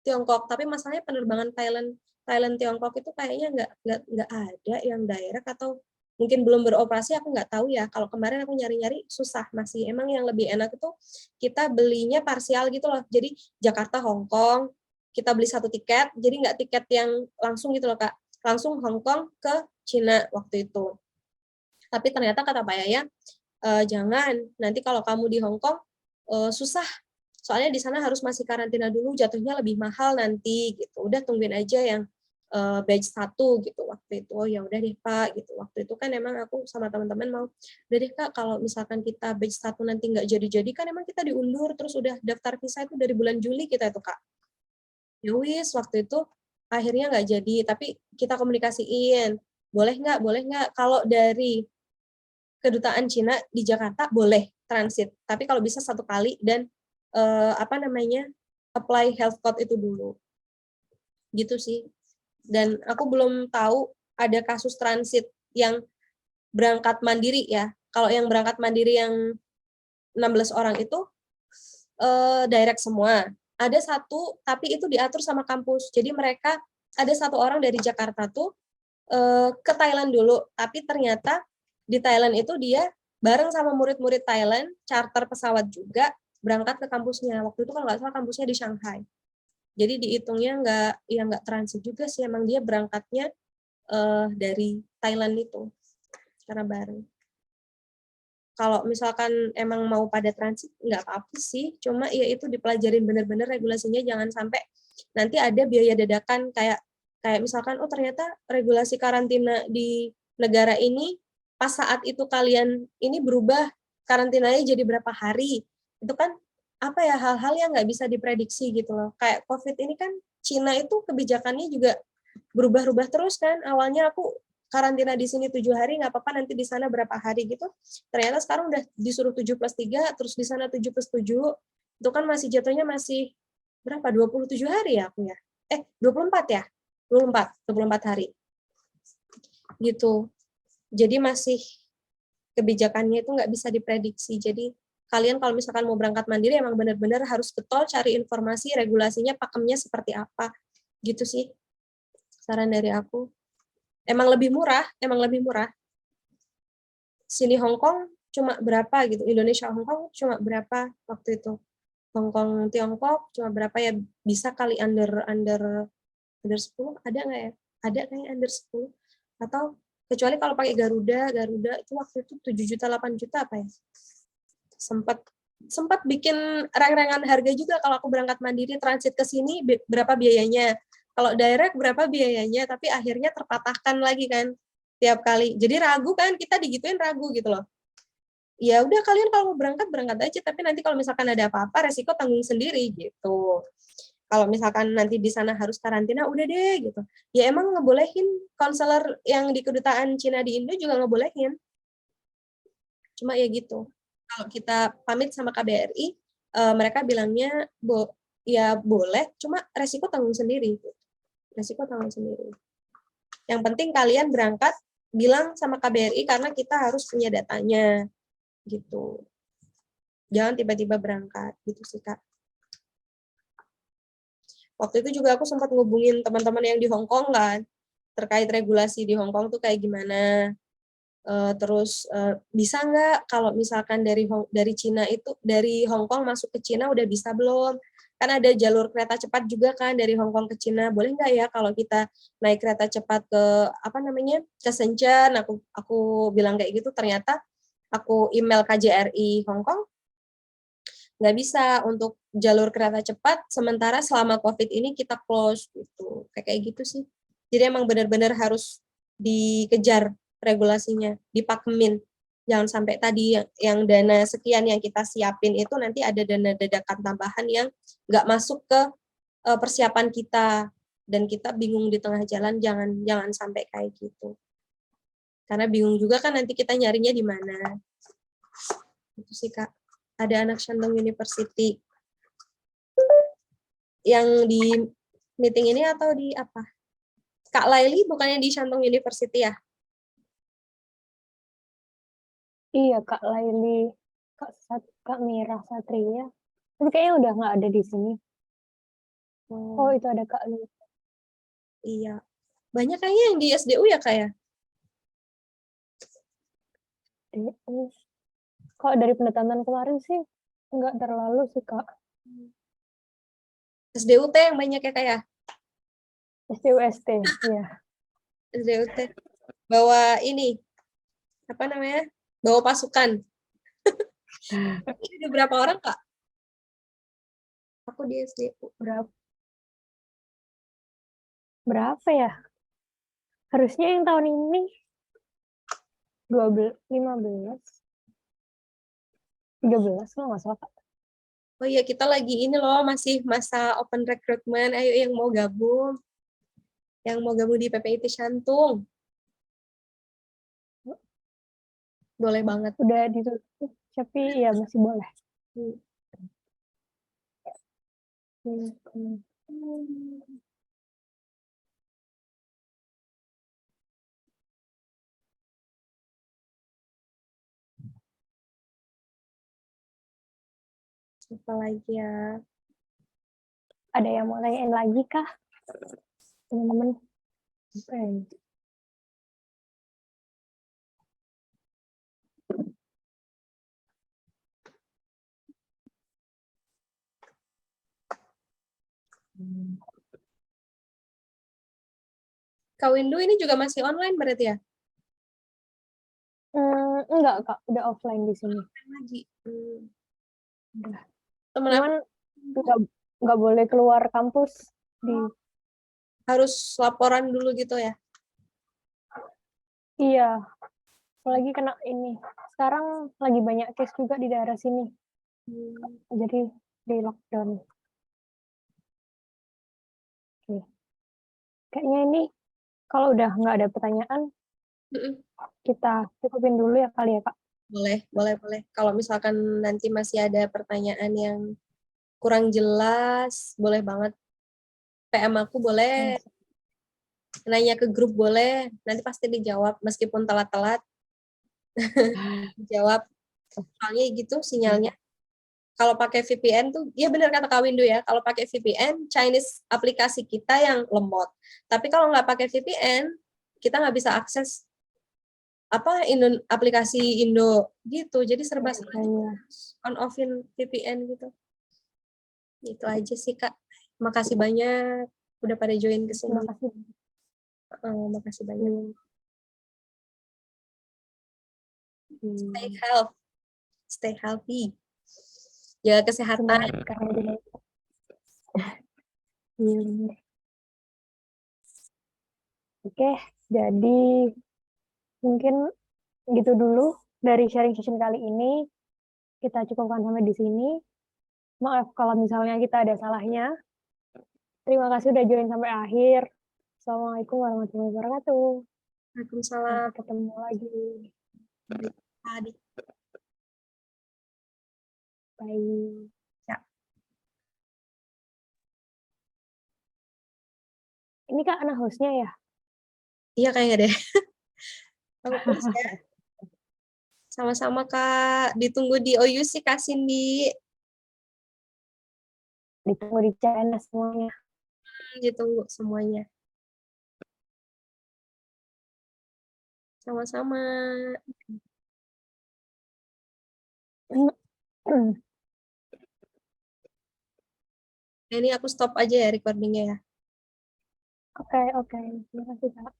Tiongkok. Tapi masalahnya penerbangan Thailand Tiongkok itu kayaknya nggak ada yang direct atau mungkin belum beroperasi, aku nggak tahu ya. Kalau kemarin aku nyari-nyari susah masih. Emang yang lebih enak itu kita belinya parsial gitu loh. Jadi Jakarta Hong Kong kita beli 1 tiket, jadi nggak tiket yang langsung gitu loh Kak. Langsung Hong Kong ke Cina waktu itu. Tapi ternyata kata Pak Yaya, jangan, nanti kalau kamu di Hong Kong susah. Soalnya di sana harus masih karantina dulu, jatuhnya lebih mahal nanti gitu. Udah tungguin aja yang batch 1 gitu waktu itu. Oh ya udah deh Pak gitu. Waktu itu kan emang aku sama teman-teman mau, udah deh Kak kalau misalkan kita batch 1 nanti nggak jadi-jadi kan emang kita diundur terus udah daftar visa itu dari bulan Juli kita itu Kak. Ya wis waktu itu akhirnya nggak jadi, tapi kita komunikasiin, boleh nggak, kalau dari kedutaan Cina di Jakarta boleh transit, tapi kalau bisa 1 kali dan apply health code itu dulu, gitu sih. Dan aku belum tahu ada kasus transit yang berangkat mandiri ya. Kalau yang berangkat mandiri yang 16 orang itu direct semua. Ada 1 tapi itu diatur sama kampus. Jadi mereka ada 1 orang dari Jakarta tuh ke Thailand dulu, tapi ternyata di Thailand itu dia bareng sama murid-murid Thailand, charter pesawat juga, berangkat ke kampusnya. Waktu itu kalau nggak salah kampusnya di Shanghai. Jadi dihitungnya nggak transit juga sih, emang dia berangkatnya dari Thailand itu, karena bareng. Kalau misalkan emang mau pada transit, nggak apa-apa sih, cuma ya itu dipelajarin bener-bener regulasinya, jangan sampai nanti ada biaya dadakan kayak misalkan, oh ternyata regulasi karantina di negara ini, pas saat itu kalian ini berubah, karantinanya jadi berapa hari, itu kan apa ya, hal-hal yang nggak bisa diprediksi gitu loh. Kayak COVID ini kan, Cina itu kebijakannya juga berubah-ubah terus kan, awalnya aku karantina di sini 7 hari, nggak apa-apa nanti di sana berapa hari gitu. Ternyata sekarang udah disuruh 7+3, terus di sana 7+7, itu kan masih jatuhnya masih berapa, 27 hari ya aku ya? 24 ya? 24 hari. Gitu. Jadi masih kebijakannya itu nggak bisa diprediksi. Jadi kalian kalau misalkan mau berangkat mandiri emang benar-benar harus getol cari informasi regulasinya, pakemnya seperti apa. Gitu sih. Saran dari aku. Emang lebih murah. Sini Hong Kong cuma berapa gitu, Indonesia Hong Kong cuma berapa waktu itu. Hong Kong Tiongkok cuma berapa ya, bisa kali under 10, ada nggak ya? Ada kayaknya under 10. Atau kecuali kalau pakai Garuda itu waktu itu 7 juta 8 juta apa ya? Sempat bikin reng-rengan harga juga kalau aku berangkat mandiri transit ke sini berapa biayanya. Kalau direct berapa biayanya, tapi akhirnya terpatahkan lagi kan tiap kali. Jadi ragu kan, kita digituin ragu gitu loh. Ya udah kalian kalau mau berangkat aja, tapi nanti kalau misalkan ada apa-apa resiko tanggung sendiri gitu. Kalau misalkan nanti di sana harus karantina, udah deh gitu. Ya emang ngebolehin, konselor yang di kedutaan Cina di Indo juga ngebolehin. Cuma ya gitu. Kalau kita pamit sama KBRI, mereka bilangnya ya boleh, cuma resiko tanggung sendiri. Resiko tanggung sendiri. Yang penting kalian berangkat, bilang sama KBRI karena kita harus punya datanya. Gitu. Jangan tiba-tiba berangkat, gitu sih Kak. Waktu itu juga aku sempat ngubungin teman-teman yang di Hong Kong kan, terkait regulasi di Hong Kong tuh kayak gimana. Terus bisa nggak kalau misalkan dari Cina itu, dari Hong Kong masuk ke Cina udah bisa belum? Kan ada jalur kereta cepat juga kan dari Hong Kong ke Cina, boleh nggak ya kalau kita naik kereta cepat ke ke Shenzhen? Aku bilang kayak gitu, ternyata aku email KJRI Hong Kong, nggak bisa untuk jalur kereta cepat, sementara selama COVID ini kita close gitu, kayak gitu sih. Jadi emang benar-benar harus dikejar regulasinya, dipakemin. Jangan sampai tadi yang dana sekian yang kita siapin itu nanti ada dana dadakan tambahan yang nggak masuk ke persiapan kita, dan kita bingung di tengah jalan, jangan sampai kayak gitu. Karena bingung juga kan nanti kita nyarinya di mana. Itu sih Kak. Ada anak Shandong University yang di meeting ini atau di apa? Kak Laili bukannya di Shandong University ya? Iya, Kak Laili, Kak Mira Satria. Tapi kayaknya udah nggak ada di sini. Oh, itu ada Kak Lu. Iya. Banyak kayaknya yang di SDU ya, Kak ya? Kalau dari pendekatan kemarin sih, nggak terlalu sih, Kak. SDUT yang banyak ya, Kak ya? SDUST, iya. SDUT. Bawa ini, apa namanya? Bawa pasukan. Ini ada berapa orang, Kak? Aku di SDU. Berapa? berapa ya? Harusnya yang tahun ini 12, 15, 13 kalau nggak salah, Kak. Oh iya, kita lagi ini loh, masih masa open recruitment. Ayo yang mau gabung. Yang mau gabung di PPIT Shantung. Boleh banget. Udah ditutup, tapi ya masih boleh. Apa lagi ya? Ada yang mau tanyain lagi kah, teman-teman? Kak Windu ini juga masih online berarti ya? Enggak, Kak. Udah offline di sini. Lagi. Udah. Temen Cuman nggak boleh keluar kampus. harus laporan dulu gitu ya? Iya. Apalagi kena ini. Sekarang lagi banyak case juga di daerah sini. Jadi di lockdown. Oke. Kayaknya ini kalau udah nggak ada pertanyaan, kita cukupin dulu ya kali ya, Kak. Boleh. Kalau misalkan nanti masih ada pertanyaan yang kurang jelas, boleh banget. PM aku boleh, nanya ke grup boleh, nanti pasti dijawab meskipun telat-telat. Dijawab. Soalnya gitu sinyalnya. Kalau pakai VPN tuh, ya benar kata Kak Windu ya, kalau pakai VPN, Chinese aplikasi kita yang lemot. Tapi kalau nggak pakai VPN, kita nggak bisa akses aplikasi Indo gitu. Jadi serba on offin VPN gitu. Itu aja sih Kak. Makasih banyak udah pada join ke sini. Makasih banyak. Stay healthy. Jaga kesehatan. Oke, jadi mungkin gitu dulu dari sharing session kali ini. Kita cukupkan sampai di sini. Maaf kalau misalnya kita ada salahnya. Terima kasih udah join sampai akhir. Assalamualaikum warahmatullahi wabarakatuh. Waalaikumsalam. Sampai ketemu lagi. Bye. Ya. Ini Kak anak hostnya ya? Iya kayaknya deh. Ya. Sama-sama Kak. Ditunggu di OUC Kak Cindy. Ditunggu di channel semuanya. Ditunggu semuanya. Sama-sama. Ini aku stop aja ya recordingnya ya. Oke. Terima kasih Kak.